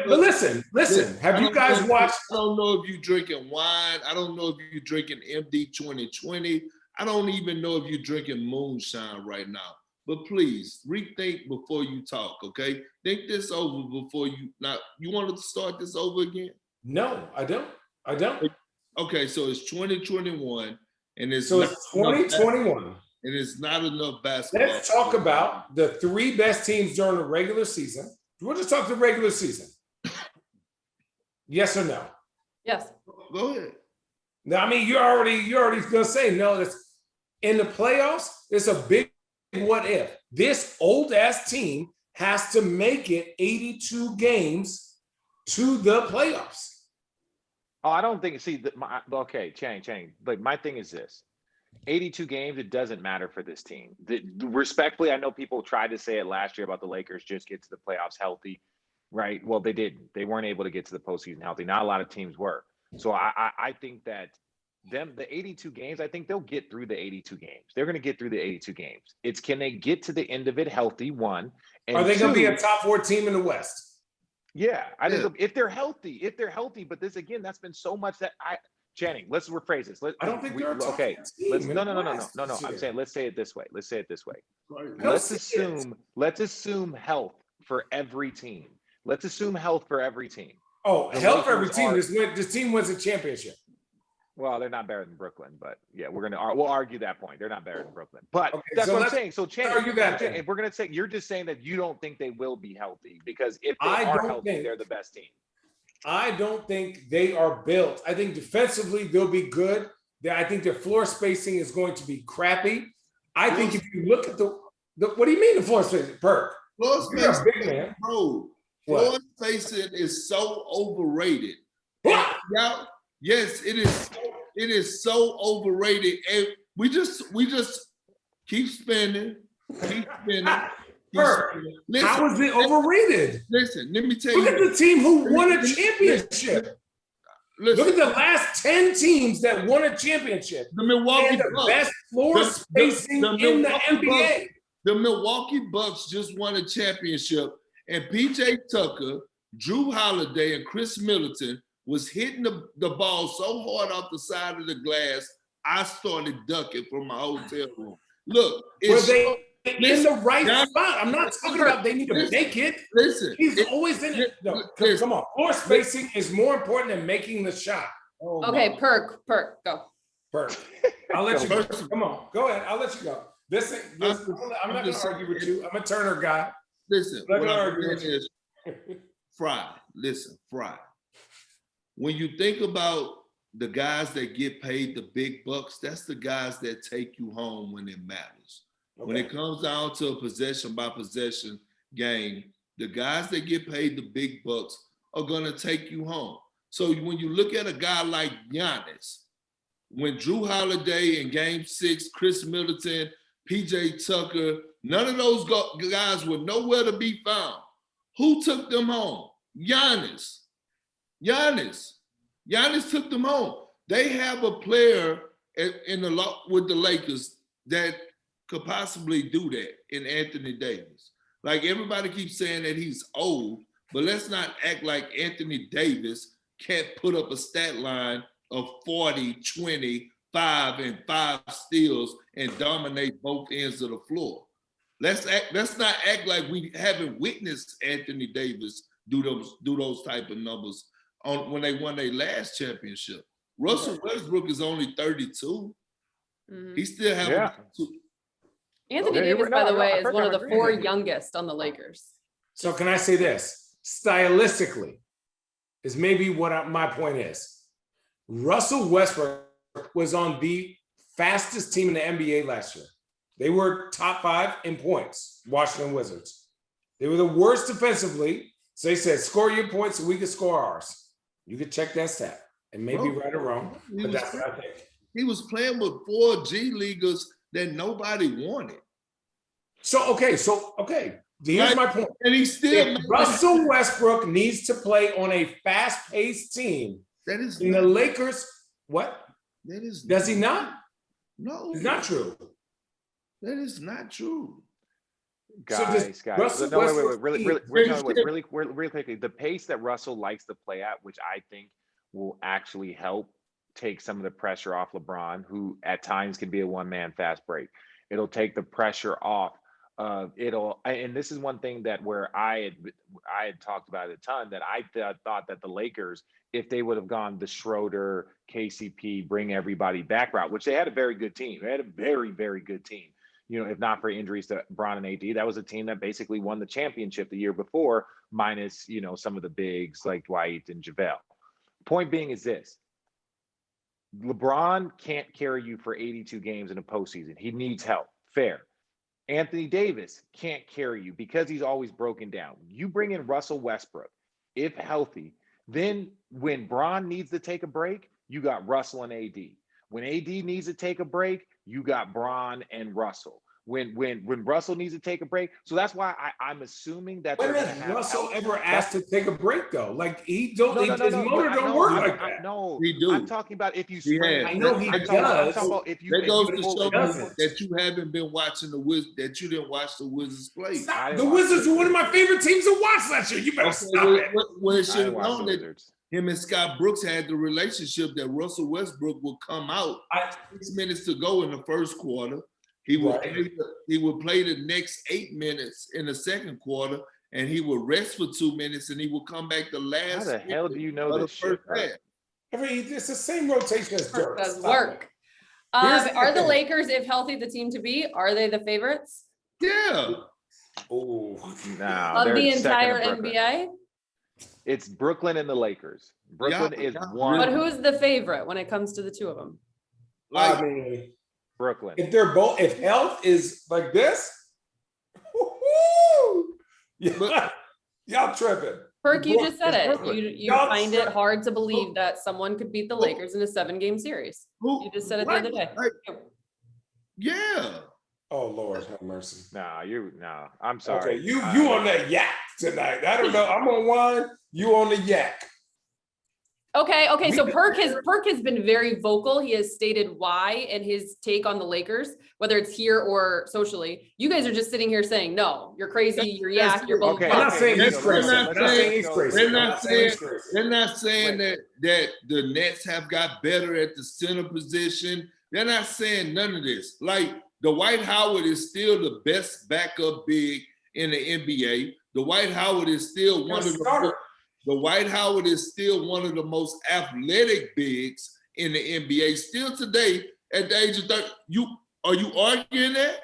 But listen. Have you guys watched? I don't know if you're drinking wine. I don't know if you're drinking MD 2020. I don't even know if you're drinking moonshine right now. But please rethink before you talk. Okay, think this over before you. Now, you wanted to start this over again? No, I don't. Okay, so it's 2021, and it's 2021. And it's not enough basketball. Let's talk about the three best teams during the regular season. We'll just talk the regular season. Yes or no? Yes. Go ahead. Now, I mean, you're already gonna say no. That's in the playoffs. It's a big what if. This old ass team has to make it 82 games to the playoffs. Oh, I don't think. See, okay, Chang. Like, my thing is this: 82 games. It doesn't matter for this team. Respectfully, I know people tried to say it last year about the Lakers just get to the playoffs healthy, right? Well, they didn't. They weren't able to get to the postseason healthy. Not a lot of teams were. So I think that the 82 games, I think they'll get through the 82 games. They're going to get through the 82 games. It's can they get to the end of it healthy, one. And are they going to be two, a top 4 team in the West? Yeah, I think if they're healthy, but this again, that's been so much that Channing, let's rephrase this. I don't think they're a top okay. Team No. I'm saying let's say it this way. Let's assume health for every team. Oh, health for every team. This team wins a championship. Well, they're not better than Brooklyn, but yeah, we'll argue that point. They're not better than Brooklyn, but okay, that's what I'm saying. So, Channing, argue that. If we're gonna say you're just saying that you don't think they will be healthy because if they are healthy, they're the best team. I don't think they are built. I think defensively they'll be good. I think their floor spacing is going to be crappy. I think if you look at the what do you mean the floor spacing? Perk. Floor spacing, big man. bro. Floor spacing is so overrated. Now, yes, it is. It is so overrated, and we just keep spending. Listen, how is it overrated? Listen, let me tell you. Look at the team who won a championship. Look at the last 10 teams that won a championship. The Milwaukee Bucks. Best floor spacing in the NBA. The Milwaukee Bucks just won a championship, and PJ Tucker, Drew Holiday, and Chris Middleton was hitting the ball so hard off the side of the glass, I started ducking from my hotel room. Look, in the right Giannis- spot. I'm not talking about they need to Listen, make it. Listen, He's always in it. No, come on. Floor spacing is more important than making the shot. oh Okay, my- Perk, go. Perfect. I'll let you go. Come on, go ahead. I'll let you go. I'm not going to argue with you. I'm a Turner guy. Listen, Let what me I'm argue saying with you. is, Fry. Listen, Fry. When you think about the guys that get paid the big bucks, that's the guys that take you home when it matters. When it comes down to a possession by possession game, the guys that get paid the big bucks are gonna take you home. So when you look at a guy like Giannis, when Drew Holiday in Game 6, Chris Middleton, PJ Tucker, none of those guys were nowhere to be found. Who took them home? Giannis. Giannis took them home. They have a player with the Lakers that could possibly do that in Anthony Davis. Like everybody keeps saying that he's old, but let's not act like Anthony Davis can't put up a stat line of 40, 20, 5, and 5 steals and dominate both ends of the floor. Let's not act like we haven't witnessed Anthony Davis do those type of numbers when they won their last championship. Russell Westbrook is only 32. Mhm. He still have Anthony Yeah, Davis, by the way, is one of the agree. 4 youngest on the Lakers. So can I say this? Stylistically, is maybe what my point is. Russell Westbrook was on the fastest team in the NBA last year. They were top 5 in points, Washington Wizards. They were the worst defensively. So they said, score your points so we can score ours. You could check that stat. It may be right or wrong, but that's what I think. He was playing with 4 G leaguers that nobody wanted. So, here's my point. And he still If Russell Westbrook needs to play on a fast-paced team that is in the Lakers, what? That is Does he not? No. It's not true. That is not true. Guys. Russell No, Westbrook really quickly. The pace that Russell likes to play at, which I think will actually help take some of the pressure off LeBron, who at times can be a one-man fast break. It'll take the pressure off. And this is one thing that where I had talked about it a ton, that I thought that the Lakers, if they would have gone the Schroeder, KCP, bring everybody back route, which they had a very good team. They had a very, very good team. You know, if not for injuries to Bron and AD, that was a team that basically won the championship the year before, minus, you know, some of the bigs like Dwight and JaVale. Point being is this. LeBron can't carry you for 82 games in a postseason. He needs help. Fair. Anthony Davis can't carry you because he's always broken down. You bring in Russell Westbrook, if healthy, then when Bron needs to take a break, you got Russell and AD. When AD needs to take a break, you got Bron and Russell. When Russell needs to take a break, so that's why I'm assuming that. When has Russell ever asked to take a break though? Like his motor don't work like that. No, he do. I'm talking about if you spring. I know he does. That goes to show me that you haven't been watching the Wizards, that you didn't watch the Wizards play. The Wizards were one of my favorite teams to watch last year. You better stop it. Well, it should have known that him and Scott Brooks had the relationship that Russell Westbrook would come out 6 minutes to go in the first quarter. He would play the next 8 minutes in the second quarter, and he would rest for 2 minutes, and he would come back the last. How the hell do you know this shit? It's the same rotation as Dirk. Does work. Are the Lakers, if healthy, the team to beat? Are they the favorites? Yeah. Oh, of the entire NBA? It's Brooklyn and the Lakers. Brooklyn is one. But who's the favorite when it comes to the two of them? I mean, Brooklyn. If health is like this, y'all tripping. Perk, you just said it. You find it hard to believe that someone could beat the Lakers in a 7-game series. You just said it the other day. Yeah. Oh Lord, have mercy. I'm sorry. Okay, you on that yak tonight. I don't know. I'm on wine. You on the yak. Okay. So Perk has been very vocal. He has stated why and his take on the Lakers, whether it's here or socially. You guys are just sitting here saying, no, you're crazy, you're yak, you're both. Okay. I'm not saying he's crazy. They're not saying that the Nets have got better at the center position. They're not saying none of this. Like, Dwight Howard is still the best backup big in the NBA. Dwight Howard is still one of the most athletic bigs in the NBA. Still today, at the age of 30, are you arguing that?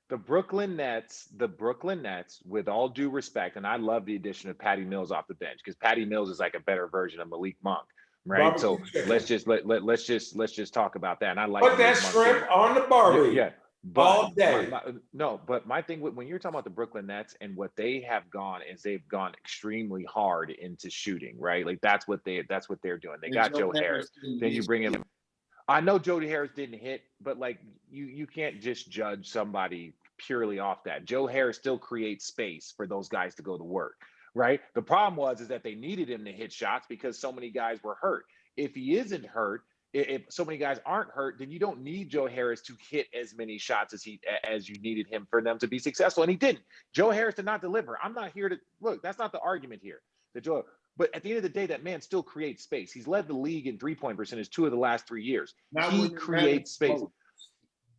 The Brooklyn Nets, with all due respect, and I love the addition of Patty Mills off the bench because Patty Mills is like a better version of Malik Monk, right? Let's just talk about that. And I like put that shrimp on the barbie. Yeah. All day. But my thing when you're talking about the Brooklyn Nets and what they have gone is they've gone extremely hard into shooting, right? Like that's what they're doing. They got Joe Harris. Then you bring him. I know Joe Harris didn't hit, but like you can't just judge somebody purely off that. Joe Harris still creates space for those guys to go to work, right? The problem is that they needed him to hit shots because so many guys were hurt. If he isn't hurt, if so many guys aren't hurt, then you don't need Joe Harris to hit as many shots as you needed him for them to be successful. And he didn't. Joe Harris did not deliver. I'm not here to look. That's not the argument here. But at the end of the day, that man still creates space. He's led the league in 3-point percentage 2 of the last 3 years. He creates space.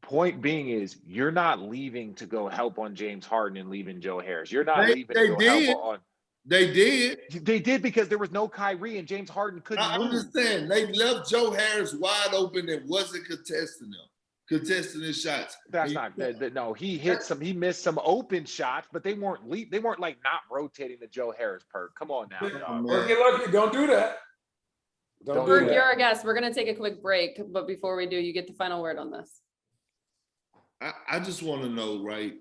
Point being is you're not leaving to go help on James Harden and leaving Joe Harris. You're not leaving to go help on. They did. They did because there was no Kyrie and James Harden couldn't move. I'm just saying, they left Joe Harris wide open and wasn't contesting his shots. That's not no. He missed some open shots, but they weren't like not rotating the Joe Harris perk. Come on now. Don't do that. Don't do that. You're our guest. We're gonna take a quick break, but before we do, you get the final word on this. I just want to know, right?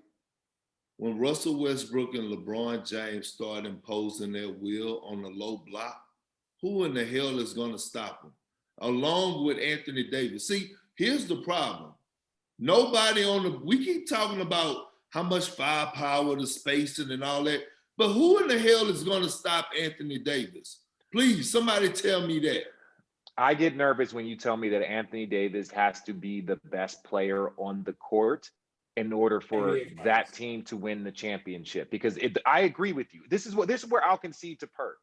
When Russell Westbrook and LeBron James start imposing their will on the low block, who in the hell is going to stop them? Along with Anthony Davis. See, here's the problem. We keep talking about how much firepower, the spacing and all that, but who in the hell is going to stop Anthony Davis? Please, somebody tell me that. I get nervous when you tell me that Anthony Davis has to be the best player on the court in order for that team to win the championship. Because I agree with you. This is where I'll concede to PERK.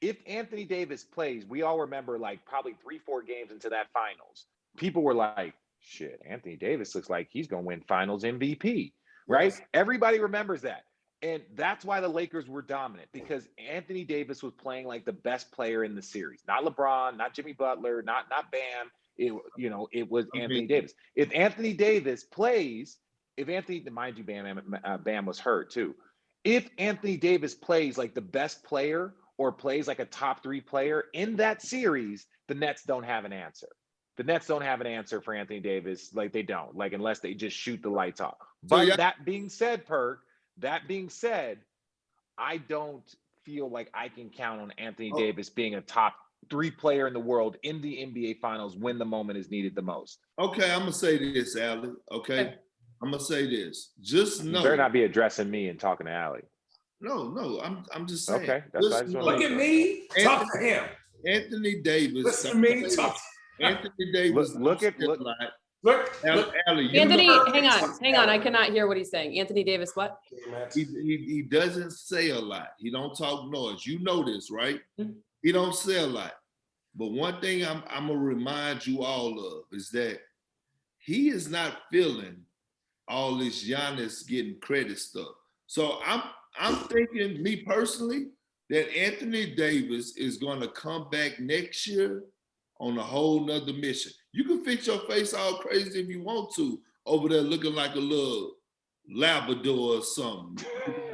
If Anthony Davis plays, we all remember like probably 3-4 games into that finals, people were like, shit, Anthony Davis looks like he's going to win finals MVP, right? Yes. Everybody remembers that. And that's why the Lakers were dominant, because Anthony Davis was playing like the best player in the series. Not LeBron, not Jimmy Butler, not Bam. It was Anthony Davis. If Anthony Davis plays, mind you, Bam was hurt too. If Anthony Davis plays like the best player or plays like a top 3 player in that series, the Nets don't have an answer. The Nets don't have an answer for Anthony Davis. Like they don't, like unless they just shoot the lights off. But that being said, PERK, I don't feel like I can count on Anthony Davis being a top 3 player in the world in the NBA Finals when the moment is needed the most. Okay, I'm gonna say this, Allie. Okay, I'm gonna say this. Just know. You better not be addressing me and talking to Allie. No, I'm just saying. Okay, look at me. Talk to him. Anthony Davis. Listen to me. Talk. Anthony Davis. Look. Allie, Anthony, hang on. I cannot hear what he's saying. Anthony Davis, what? He doesn't say a lot. He don't talk noise. You know this, right? Mm-hmm. He don't say a lot. But one thing I'm gonna remind you all of is that he is not feeling all this Giannis getting credit stuff. So I'm thinking, me personally, that Anthony Davis is gonna come back next year on a whole nother mission. You can fix your face all crazy if you want to over there looking like a little Labrador or something.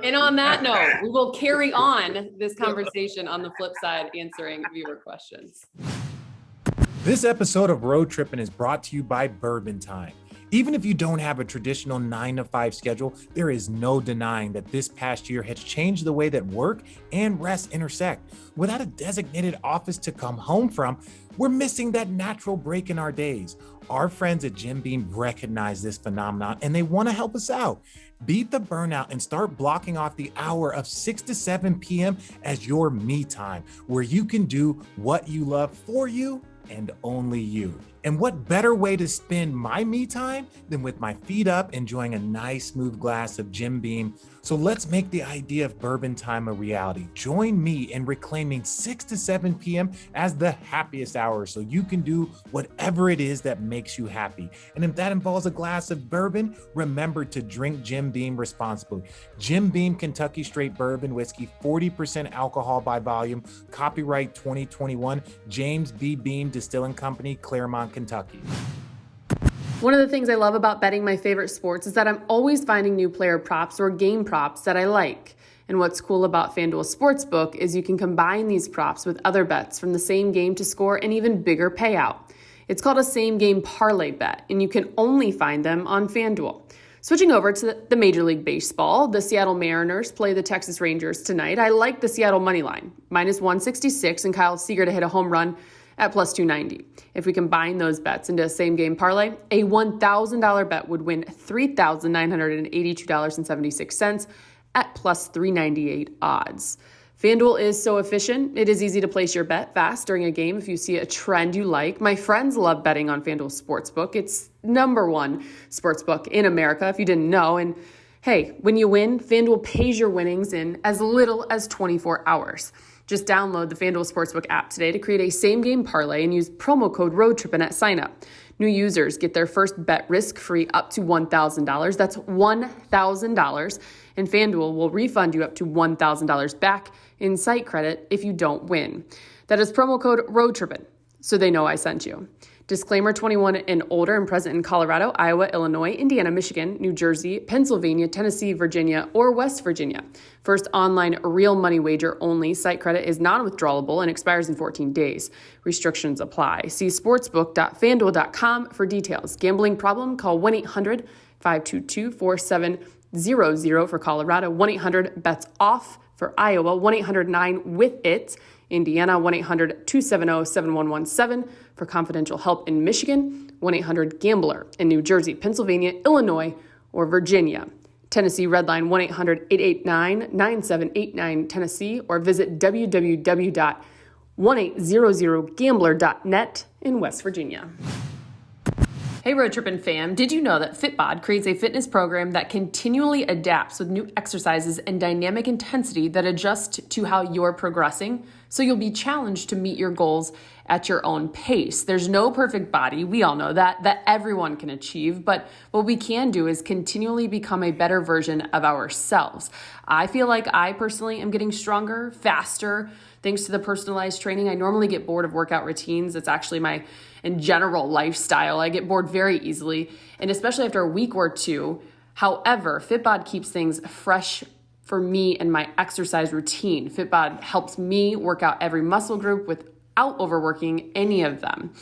And on that note, we will carry on this conversation on the flip side, answering viewer questions. This episode of Road Trippin is brought to you by Bourbon Time. Even if you don't have a traditional 9-to-5 schedule, there is no denying that this past year has changed the way that work and rest intersect. Without a designated office to come home from, we're missing that natural break in our days. Our friends at Jim Beam recognize this phenomenon and they want to help us out. Beat the burnout and start blocking off the hour of 6 to 7 p.m. as your me time, where you can do what you love for you and only you. And what better way to spend my me time than with my feet up, enjoying a nice smooth glass of Jim Beam. So let's make the idea of bourbon time a reality. Join me in reclaiming 6 to 7 p.m. as the happiest hour so you can do whatever it is that makes you happy. And if that involves a glass of bourbon, remember to drink Jim Beam responsibly. Jim Beam Kentucky Straight Bourbon Whiskey, 40% alcohol by volume, copyright 2021, James B. Beam Distilling Company, Claremont, Kentucky. One of the things I love about betting my favorite sports is that I'm always finding new player props or game props that I like. And what's cool about FanDuel Sportsbook is you can combine these props with other bets from the same game to score an even bigger payout. It's called a same game parlay bet, and you can only find them on FanDuel. Switching over to the Major League Baseball, the Seattle Mariners play the Texas Rangers tonight. I like the Seattle money line, -166, and Kyle Seager to hit a home run at +290. If we combine those bets into a same-game parlay, a $1,000 bet would win $3,982.76 at +398 odds. FanDuel is so efficient, it is easy to place your bet fast during a game if you see a trend you like. My friends love betting on FanDuel Sportsbook. It's #1 sportsbook in America, if you didn't know. And hey, when you win, FanDuel pays your winnings in as little as 24 hours. Just download the FanDuel Sportsbook app today to create a same-game parlay and use promo code Road Trippin at sign-up. New users get their first bet risk-free up to $1,000. That's $1,000. And FanDuel will refund you up to $1,000 back in site credit if you don't win. That is promo code Road Trippin, so they know I sent you. Disclaimer: 21 and older and present in Colorado, Iowa, Illinois, Indiana, Michigan, New Jersey, Pennsylvania, Tennessee, Virginia, or West Virginia. First online real money wager only. Site credit is non-withdrawable and expires in 14 days. Restrictions apply. See sportsbook.fanduel.com for details. Gambling problem? Call 1-800-522-4700 for Colorado, 1-800-BETS-OFF for Iowa, 1-800-9-WITH-IT. Indiana, 1-800-270-7117 for confidential help in Michigan, 1-800-GAMBLER in New Jersey, Pennsylvania, Illinois, or Virginia. Tennessee Redline, 1-800-889-9789 Tennessee, or visit www.1800gambler.net in West Virginia. Hey Road Trippin' fam, did you know that FitBod creates a fitness program that continually adapts with new exercises and dynamic intensity that adjust to how you're progressing, so you'll be challenged to meet your goals at your own pace. There's no perfect body, we all know that everyone can achieve, but what we can do is continually become a better version of ourselves. I feel like I personally am getting stronger, faster, thanks to the personalized training. I normally get bored of workout routines. It's actually my in general lifestyle. I get bored very easily, and especially after a week or two. However, FitBod keeps things fresh for me and my exercise routine. FitBod helps me work out every muscle group without overworking any of them.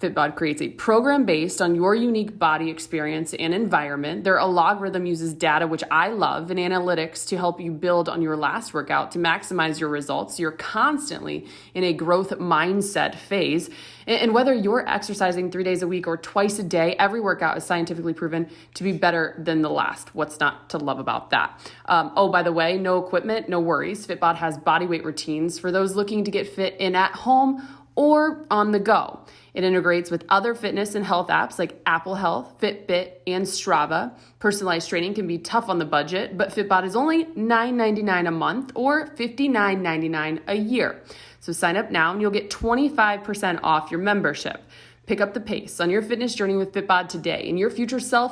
FitBod creates a program based on your unique body experience and environment. Their algorithm uses data, which I love, and analytics to help you build on your last workout to maximize your results. You're constantly in a growth mindset phase. And whether you're exercising 3 days a week or twice a day, every workout is scientifically proven to be better than the last. What's not to love about that? By the way, no equipment, no worries. FitBod has bodyweight routines for those looking to get fit in at home or on the go. It integrates with other fitness and health apps like Apple Health, Fitbit, and Strava. Personalized training can be tough on the budget, but FitBod is only $9.99 a month or $59.99 a year. So sign up now and you'll get 25% off your membership. Pick up the pace on your fitness journey with FitBod today, and your future self,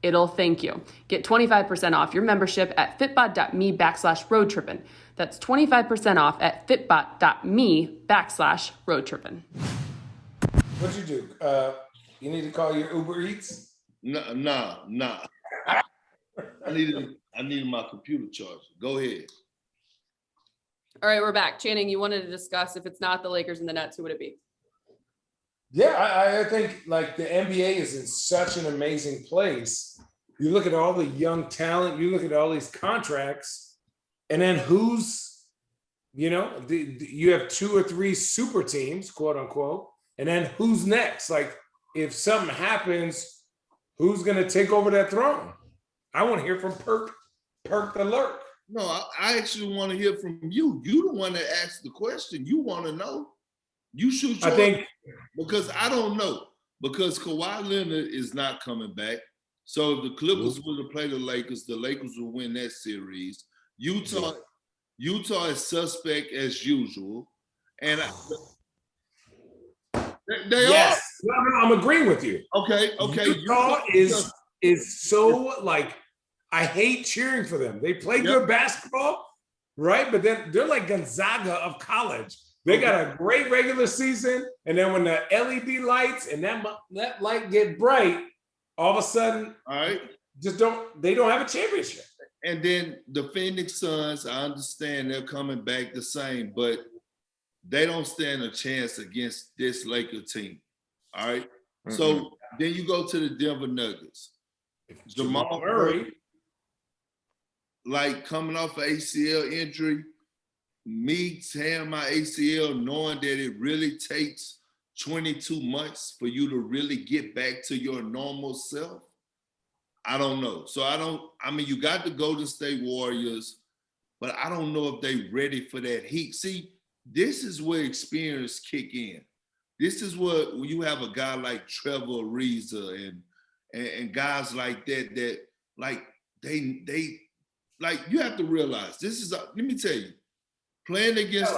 it'll thank you. Get 25% off your membership at fitbod.me/roadtrippin. That's 25% off at fitbod.me/roadtrippin. What'd you do? You need to call your Uber Eats? Nah. I needed my computer charger. Go ahead. All right, we're back. Channing, you wanted to discuss if it's not the Lakers and the Nets, who would it be? Yeah, I think like the NBA is in such an amazing place. You look at all the young talent, you look at all these contracts, and then who's, you have 2 or 3 super teams, quote unquote, and then who's next? Like if something happens, who's going to take over that throne? I want to hear from Perk the Lurk. No, I actually want to hear from you. You the one that asked the question. You want to know. You shoot your, I think, because I don't know. because Kawhi Leonard is not coming back. So if the Clippers were to play the Lakers will win that series. Utah is suspect as usual. And they yes. No, I'm agreeing with you. Okay. Utah is so like, I hate cheering for them. They play good basketball, right? But then they're like Gonzaga of college. They got a great regular season, and then when the LED lights and that light get bright, all of a sudden, they don't have a championship. And then the Phoenix Suns, I understand they're coming back the same, but they don't stand a chance against this Laker team. All right. Mm-hmm. So then you go to the Denver Nuggets. Jamal Murray, like coming off an ACL injury, me tearing my ACL, knowing that it really takes 22 months for you to really get back to your normal self. I don't know. So you got the Golden State Warriors, but I don't know if they're ready for that heat. See, this is where experience kick in. This is what when you have a guy like Trevor Ariza and guys like that like they like, you have to realize this is let me tell you, playing against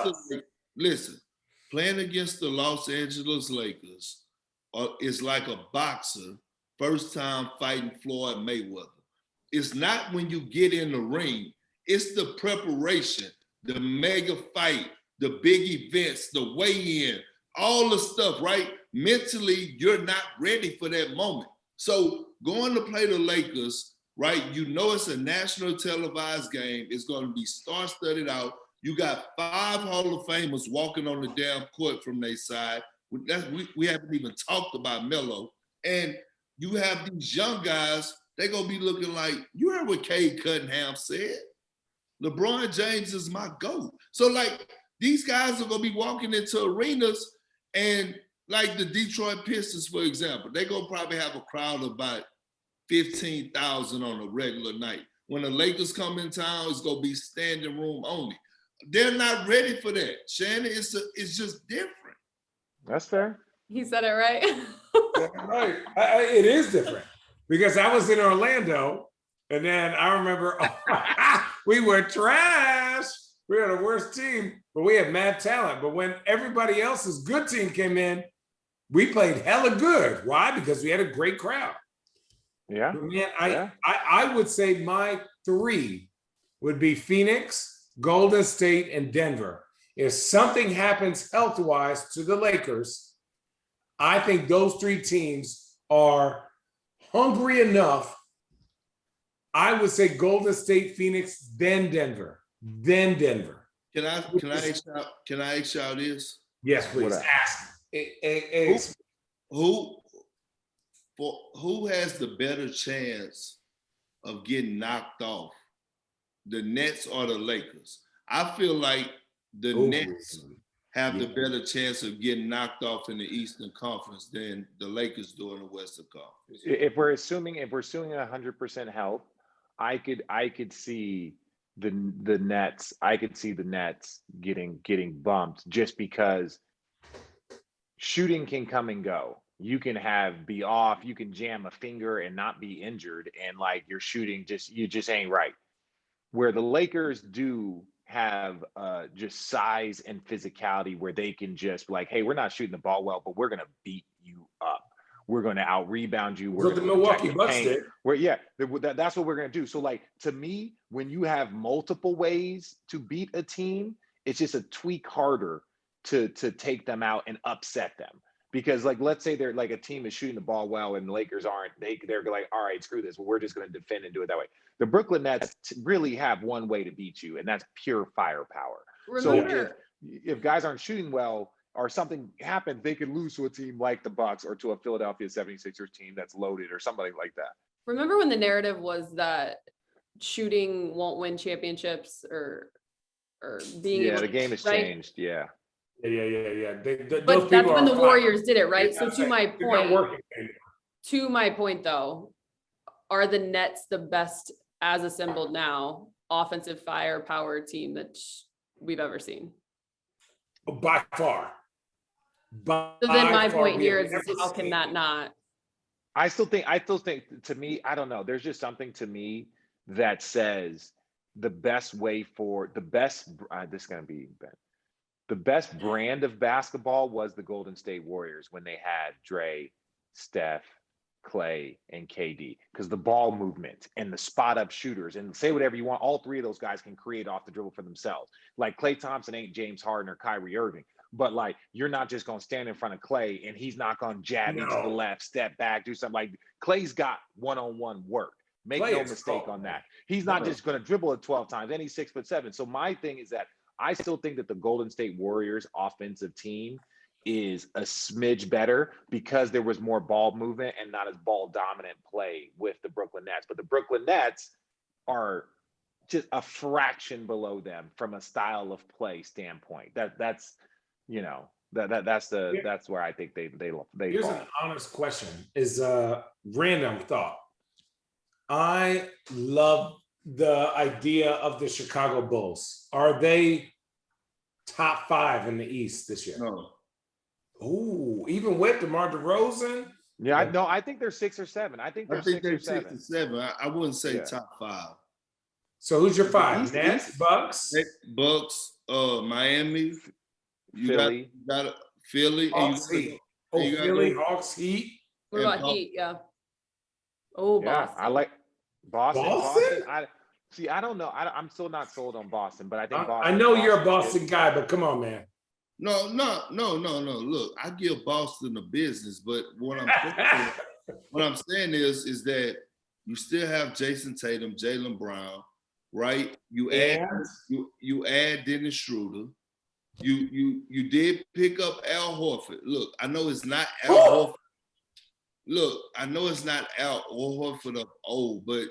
the Los Angeles Lakers is like a boxer first time fighting Floyd Mayweather. It's not when you get in the ring, it's the preparation, the mega fight, the big events, the weigh-in, all the stuff, right? Mentally, you're not ready for that moment. So going to play the Lakers, right? You know it's a national televised game. It's going to be star-studded out. You got 5 Hall of Famers walking on the damn court from their side. We haven't even talked about Melo. And you have these young guys, they're going to be looking like, you heard what Cade Cunningham said? LeBron James is my GOAT. So, like, these guys are going to be walking into arenas, and like the Detroit Pistons, for example, they're going to probably have a crowd of about 15,000 on a regular night. When the Lakers come in town, it's going to be standing room only. They're not ready for that. Shannon, it's just different. That's fair. He said it right. Right. It is different because I was in Orlando, and then I remember we were trash. We were the worst team, but we had mad talent. But when everybody else's good team came in, we played hella good. Why? Because we had a great crowd. Yeah. But man, I would say my 3 would be Phoenix, Golden State, and Denver. If something happens health-wise to the Lakers, I think those 3 teams are hungry enough. I would say Golden State, Phoenix, then Denver. Then Denver. Can I ask y'all this? Yes, please. Ask. Who has the better chance of getting knocked off? The Nets or the Lakers? I feel like the Nets have the better chance of getting knocked off in the Eastern Conference than the Lakers do in the Western Conference. If we're assuming 100% health, I could see the Nets. I could see the Nets getting bumped just because shooting can come and go. You can be off. You can jam a finger and not be injured, and like your shooting you just ain't right. Where the Lakers do have just size and physicality, where they can just like, hey, we're not shooting the ball well, but we're gonna beat you up. We're going to out rebound you. We're the Milwaukee Bucks did. That's what we're going to do. So, like, to me, when you have multiple ways to beat a team, it's just a tweak harder to take them out and upset them. Because, like, let's say they're like a team is shooting the ball well and the Lakers aren't. They're like, all right, screw this. Well, we're just going to defend and do it that way. The Brooklyn Nets really have one way to beat you, and that's pure firepower. So if guys aren't shooting well, or something happens, they could lose to a team like the Bucks or to a Philadelphia 76ers team that's loaded or somebody like that. Remember when the narrative was that shooting won't win championships or being able the game has changed. Yeah. But that's when the Warriors did it, right? So to my point though, are the Nets the best as assembled now offensive firepower team that we've ever seen? By far. So then my point here is never how can seen that not? I still think to me, I don't know. There's just something to me that says the best way for the best, this is going to be bad. The best brand of basketball was the Golden State Warriors when they had Dre, Steph, Clay, and KD, because the ball movement and the spot up shooters, and say whatever you want, all three of those guys can create off the dribble for themselves. Like Klay Thompson ain't James Harden or Kyrie Irving, but like you're not just going to stand in front of Clay and he's not going to jab you to the left, step back, do something. Like Clay's got one-on-one work. Make Clay no is mistake cold, on man. that. He's not just going to dribble it 12 times, and he's 6'7". So my thing is that I still think that the Golden State Warriors offensive team is a smidge better because there was more ball movement and not as ball dominant play with the Brooklyn Nets. But the Brooklyn Nets are just a fraction below them from a style of play standpoint. That's where I think they Here's fall. an honest question. Is a random thought. I love the idea of the Chicago Bulls. Are they top 5 in the East this year? No. Oh, even with DeMar DeRozan? Yeah, I think they're 6 or 7. I think they're 6 or 7. 6 or 7. I wouldn't say Yeah. top 5. So who's your 5? East- Nets, East- Bucks, Bucks, Miami, you Philly. got Philly, Hawks, Heat. Oh, you gotta Philly, go- Hawks, Heat. What And about Heat? Yeah. Oh, Yeah, Boston. I like Boston. Boston? I don't know. I'm still not sold on Boston, but I think I Boston. know you're a Boston's Boston guy, but come on, man. No. Look, I give Boston the business, but what I'm saying is that you still have Jason Tatum, Jaylen Brown, right? You add Dennis Schroeder. You did pick up Al Horford. Look, I know it's not Al Horford. Look, I know it's not Al Horford of old, but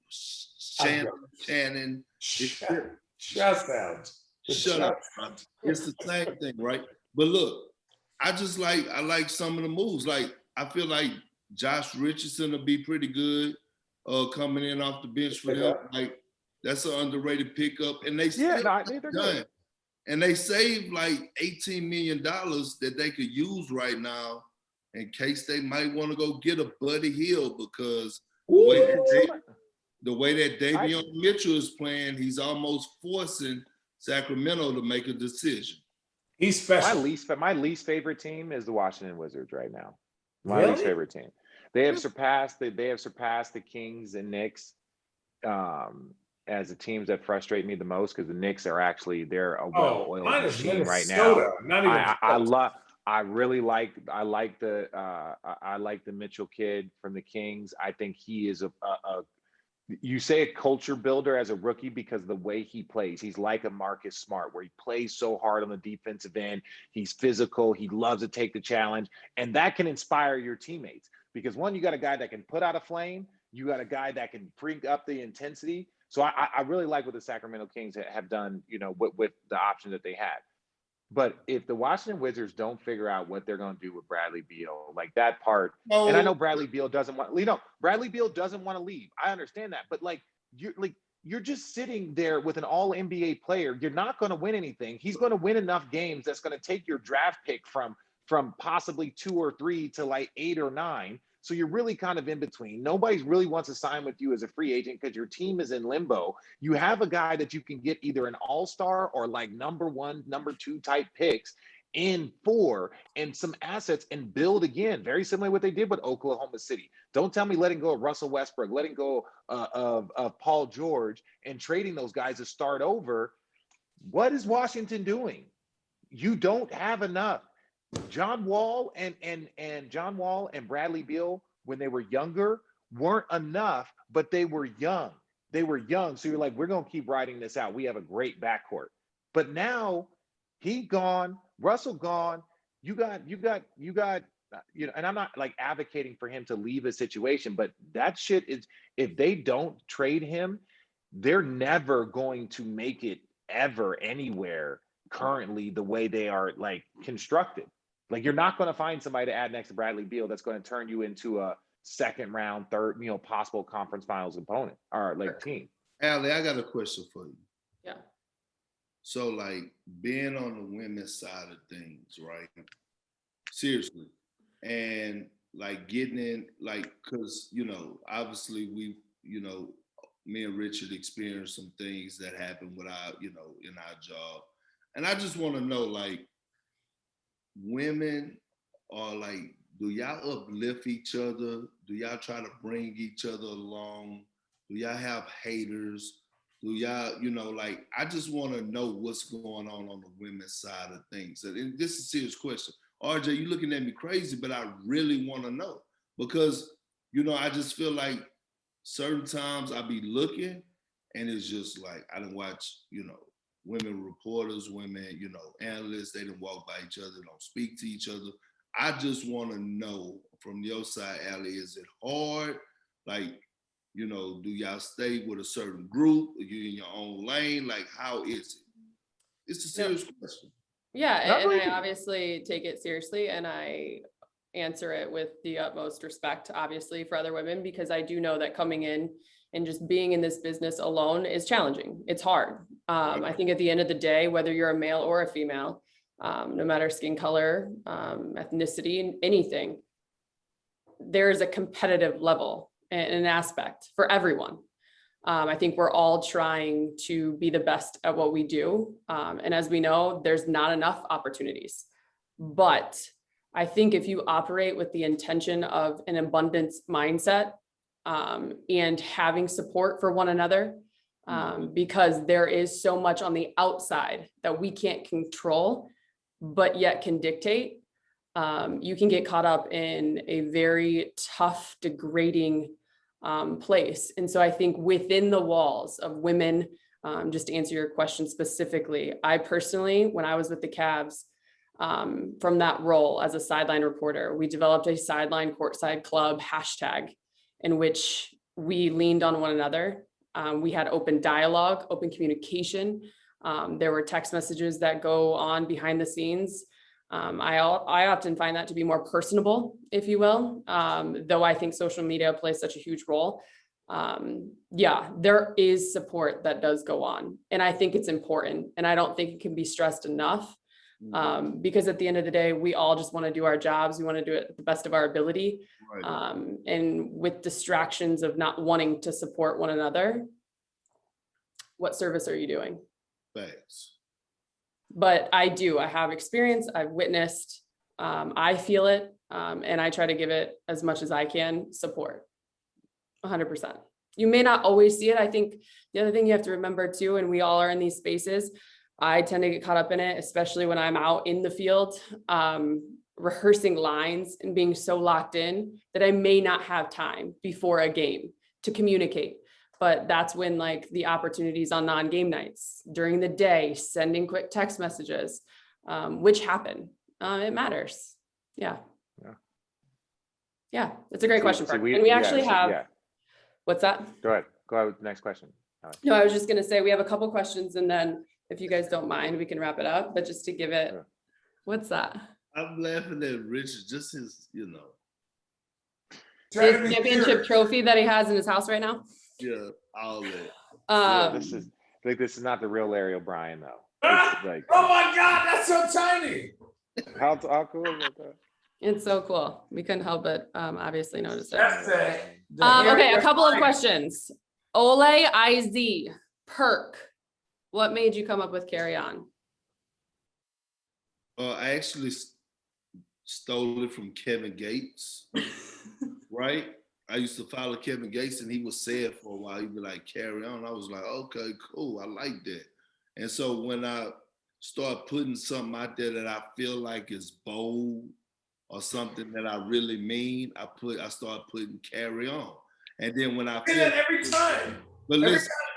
Shannon. Shut out. Shut up. It's the same thing, right? But look, I like some of the moves. Like I feel like Josh Richardson will be pretty good coming in off the bench for them. Like that's an underrated pickup, and they still they're done. good. And they saved like $18 million that they could use right now in case they might want to go get a Buddy Hield, because the way that Davion Mitchell is playing, he's almost forcing Sacramento to make a decision. He's special. My least favorite team is the Washington Wizards right now. My Really? least favorite team. They have surpassed the Kings and Knicks as the teams that frustrate me the most, because the Knicks are actually they're a well-oiled machine right now. Not even I really like the Mitchell kid from the Kings. I think he is a you say a culture builder as a rookie because of the way he plays. He's like a Marcus Smart, where he plays so hard on the defensive end. He's physical. He loves to take the challenge. And that can inspire your teammates, because one, you got a guy that can put out a flame. You got a guy that can bring up the intensity. So I really like what the Sacramento Kings have done, with the option that they had. But if the Washington Wizards don't figure out what they're going to do with Bradley Beal, like that part, and I know Bradley Beal doesn't want, Bradley Beal doesn't want to leave. I understand that, but you're just sitting there with an all NBA player. You're not going to win anything. He's going to win enough games that's going to take your draft pick from possibly 2 or 3 to like 8 or 9. So you're really kind of in between. Nobody really wants to sign with you as a free agent because your team is in limbo. You have a guy that you can get either an all-star or like number 1, number 2 type picks in 4 and some assets and build again. Very similar to what they did with Oklahoma City. Don't tell me letting go of Russell Westbrook, letting go of Paul George and trading those guys to start over. What is Washington doing? You don't have enough. John Wall and Bradley Beal, when they were younger, weren't enough, but they were young. So you're like, we're going to keep riding this out. We have a great backcourt. But now he gone, Russell gone. You got, and I'm not like advocating for him to leave a situation, but that shit is, if they don't trade him, they're never going to make it ever anywhere currently the way they are like constructed. Like you're not going to find somebody to add next to Bradley Beal that's going to turn you into a second round, third, possible conference finals opponent or like team. Allie, I got a question for you. Yeah. So like being on the women's side of things, right? Seriously. And like getting in, like, cause obviously me and Richard experienced some things that happened with our, in our job. And I just want to know, like, women are like, do y'all uplift each other? Do y'all try to bring each other along? Do y'all have haters? Do y'all, like, I just want to know what's going on the women's side of things. And this is a serious question. RJ, you looking at me crazy, but I really want to know because, I just feel like certain times I be looking and it's just like, I done watch, women reporters, women, analysts, they done walk by each other, don't speak to each other. I just want to know from your side, Allie, is it hard? Like, do y'all stay with a certain group? Are you in your own lane? Like, how is it? It's a serious question. Yeah, and I obviously take it seriously and I answer it with the utmost respect, obviously, for other women, because I do know that coming in and just being in this business alone is challenging. It's hard. I think at the end of the day, whether you're a male or a female, no matter skin color, ethnicity, anything, there is a competitive level and an aspect for everyone. I think we're all trying to be the best at what we do. And as we know, there's not enough opportunities. But I think if you operate with the intention of an abundance mindset and having support for one another, because there is so much on the outside that we can't control, but yet can dictate, you can get caught up in a very tough, degrading place. And so I think within the walls of women, just to answer your question specifically, I personally, when I was with the Cavs, from that role as a sideline reporter, we developed a sideline courtside club hashtag in which we leaned on one another. We had open dialogue, open communication. There were text messages that go on behind the scenes. I often find that to be more personable, if you will, though I think social media plays such a huge role. Yeah, there is support that does go on. And I think it's important. And I don't think it can be stressed enough. Because at the end of the day, we all just want to do our jobs. We want to do it at the best of our ability. Right. And with distractions of not wanting to support one another, what service are you doing? Thanks. But I have experience, I've witnessed, I feel it, and I try to give it as much as I can support, 100%. You may not always see it. I think the other thing you have to remember too, and we all are in these spaces, I tend to get caught up in it, especially when I'm out in the field, rehearsing lines and being so locked in that I may not have time before a game to communicate. But that's when like the opportunities on non-game nights during the day, sending quick text messages, which happen, it matters. Yeah. It's a great question. And we actually have, what's that? Go ahead with the next question. No, I was just going to say, we have a couple questions and then if you guys don't mind, we can wrap it up, but just to give it, what's that? I'm laughing at Richard, just his, his championship trophy that he has in his house right now. Yeah, all that. This is not the real Larry O'Brien though. Like, oh my God, that's so tiny. How cool is that? It's so cool. We couldn't help but obviously notice it. That's it. Okay, a couple of questions. Ole IZ, PERK. What made you come up with Carry On? I actually stole it from Kevin Gates, right? I used to follow Kevin Gates and he would say it for a while. He'd be like, Carry On. I was like, okay, cool. I like that. And so when I start putting something out there that I feel like is bold or something that I really mean, I start putting Carry On. And then when I feel that every time. But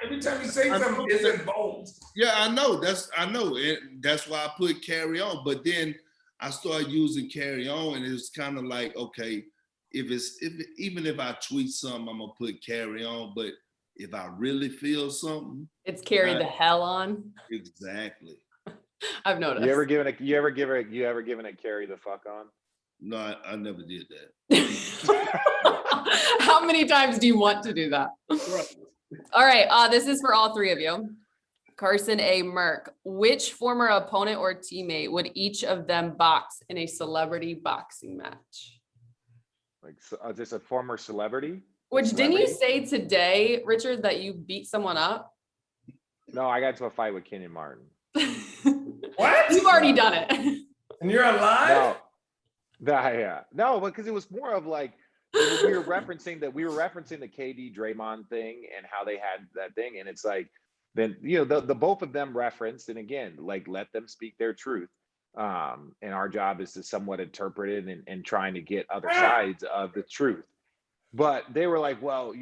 every time you say something, isn't bold. Yeah, I know. And that's why I put Carry On. But then I started using Carry On, and it's kind of like, okay, even if I tweet something, I'm gonna put Carry On. But if I really feel something, it's Carry the hell on. Exactly. I've noticed. You ever given it Carry the fuck on? No, I never did that. How many times do you want to do that? Right. All right, this is for all three of you. Carson A. Merck. Which former opponent or teammate would each of them box in a celebrity boxing match? Like, just a former celebrity? Which didn't you say today, Richard, that you beat someone up? No, I got into a fight with Kenyon Martin. What? You've already done it. And you're alive? No, because it was more of like we were referencing the KD Draymond thing and how they had that thing, and it's like then the both of them referenced, and again, like let them speak their truth. And our job is to somewhat interpret it and trying to get other sides of the truth. But they were like, well,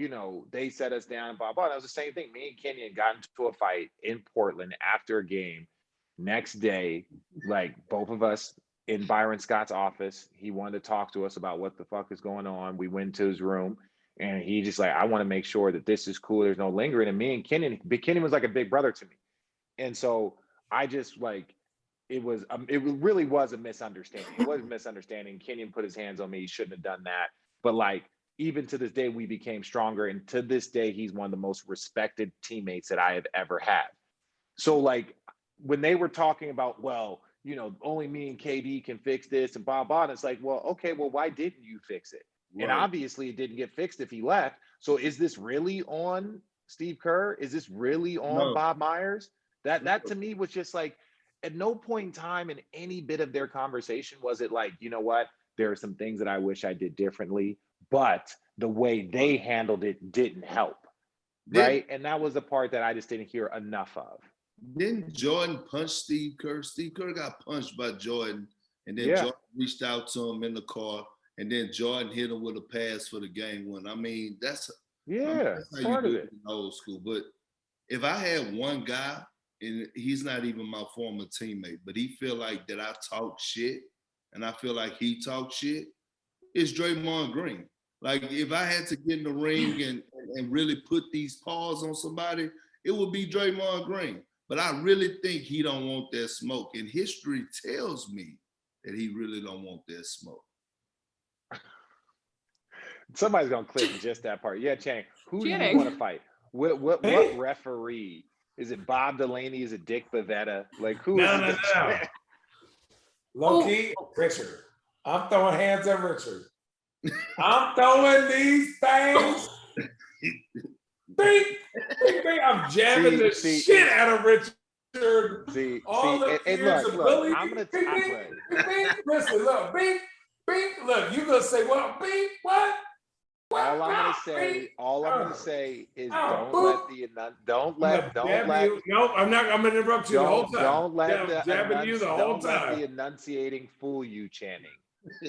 they set us down and blah, blah. And it was the same thing. Me and Kenyon got into a fight in Portland after a game. Next day, like both of us in Byron Scott's office, he wanted to talk to us about what the fuck is going on. We went to his room and he just like, I want to make sure that this is cool. There's no lingering. And me and Kenyon was like a big brother to me. And so I just like, it really was a misunderstanding. It was a misunderstanding. Kenyon put his hands on me. He shouldn't have done that. But like, even to this day, we became stronger. And to this day, he's one of the most respected teammates that I have ever had. So like when they were talking about, well, only me and KD can fix this and blah, blah. And it's like, well, okay, well, why didn't you fix it? Right. And obviously it didn't get fixed if he left. So is this really on Steve Kerr? Is this really on Bob Myers? That to me was just like, at no point in time in any bit of their conversation was it like, you know what? There are some things that I wish I did differently, but the way they handled it didn't help, right? And that was the part that I just didn't hear enough of. Didn't Jordan punch Steve Kerr? Steve Kerr got punched by Jordan, and then Jordan reached out to him in the car, and then Jordan hit him with a pass for the game win. I mean, that's how part you do of it in old school. But if I had one guy, and he's not even my former teammate, but he feel like that I talk shit, and I feel like he talk shit, it's Draymond Green. Like if I had to get in the ring and really put these paws on somebody, it would be Draymond Green. But I really think he don't want that smoke. And history tells me that he really don't want that smoke. Somebody's gonna clip just that part. Yeah, Chang. Who do you want to fight? What referee? Is it Bob Delaney? Is it Dick Bavetta? Like who is it? No. Low key, Richard. I'm throwing hands at Richard. I'm throwing these things. Bing, bing, bing. I'm jamming the shit out of Richard. Look, I'm gonna bing. Listen, look, bing, bing. Look, you gonna say what? Bing, what? All I'm gonna say is don't let the Nope, I'm not. I'm gonna interrupt you the whole time. Don't let the enunciating fool you, Channing.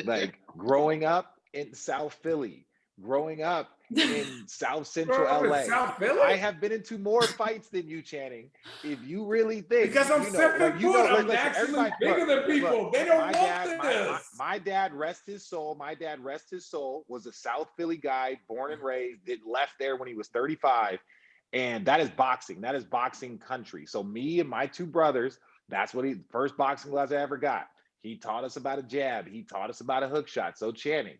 Like growing up in South Philly, growing up in South Central LA. South Philly? I have been into more fights than you, Channing. If you really think, because I'm 7 foot, I'm actually bigger than people. They don't want this. My dad, rest his soul. Was a South Philly guy, born and raised. Left there when he was 35, and that is boxing. That is boxing country. So me and my two brothers, that's what first boxing gloves I ever got. He taught us about a jab. He taught us about a hook shot. So Channing,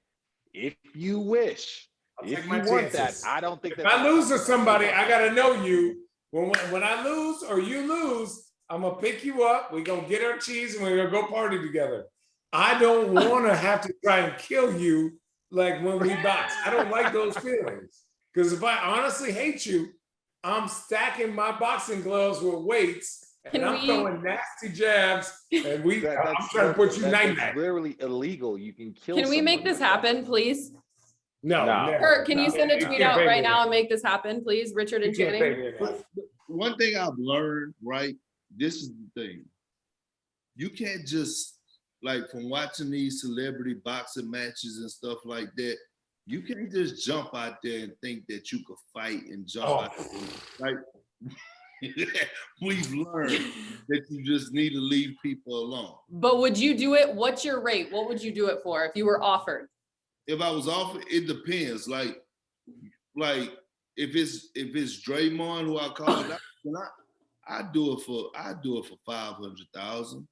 if you wish. If you want that, I don't think that. If I lose to somebody, I gotta know you. When I lose or you lose, I'm gonna pick you up. We're gonna get our cheese and we're gonna go party together. I don't want to have to try and kill you like when we box. I don't like those feelings because if I honestly hate you, I'm stacking my boxing gloves with weights. And I'm throwing nasty jabs, and I'm trying to put you night-night. Literally illegal. You can kill. Can we make this happen, please? No. Kurt, can you send a tweet out right now and make this happen, please, Richard and Channing? One thing I've learned, right? This is the thing. You can't just, like, from watching these celebrity boxing matches and stuff like that, you can't just jump out there and think that you could fight and jump out there. Like, we've learned that you just need to leave people alone. But would you do it? What's your rate? What would you do it for if you were offered? If I was offered, it depends. Like if it's Draymond who I call it, I do it for $500,000.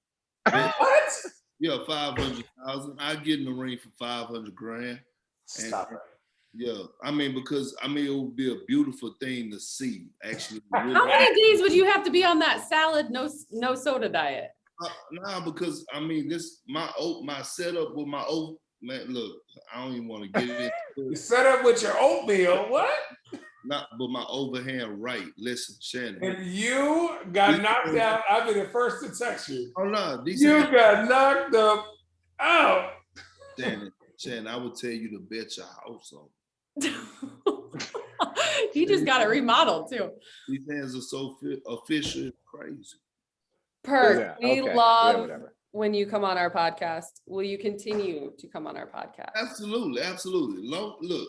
What? Yeah, $500,000. I get in the ring for $500,000. Stop it. Yeah, I mean, because it would be a beautiful thing to see. Actually, How many days would you have to be on that salad, no soda diet? Nah, because this my setup with my oat man. Look, I don't even want to get into it. You set up with your oatmeal. What? Not, but my overhand right. Listen, Shannon. And you got knocked out. I'll be the first to text you. Oh no, You got knocked up out. Shannon, I would tell you to bet your house on. He just got it remodeled too. These hands are so official, it's crazy. PERK, we love when you come on our podcast. Will you continue to come on our podcast? Absolutely. Look,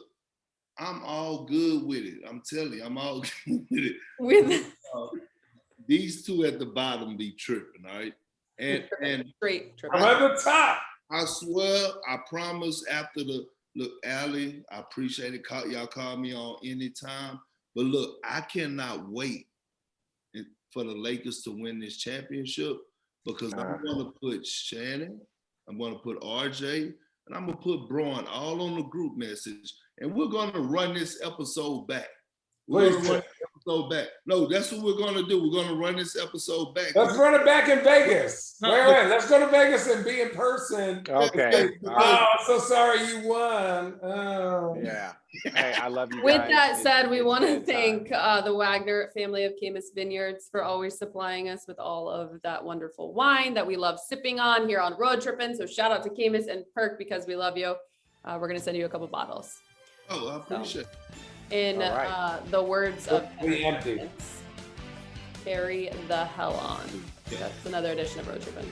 I'm all good with it. I'm telling you, I'm all good with it. These two at the bottom be tripping, all right? And straight tripping. I'm at the top. I swear, I promise after look, Allie, I appreciate it. Y'all call me on anytime. But look, I cannot wait for the Lakers to win this championship because I'm going to put Shannon, I'm going to put RJ, and I'm going to put Braun all on the group message. And we're going to run this episode back. We're going to run this episode back. No, that's what we're going to do. We're going to run this episode back. Let's run it back in Vegas. Wait. Let's go to Vegas and be in person. Okay. Oh, I'm so sorry you won. Oh. Yeah. Hey, I love you guys. With that said, we want to thank the Wagner family of Camus Vineyards for always supplying us with all of that wonderful wine that we love sipping on here on Road Trippin. So shout out to Camus and PERK because we love you. We're going to send you a couple bottles. Oh, I appreciate it. In the words of empty. Carry the hell on. That's another edition of Road Trippin.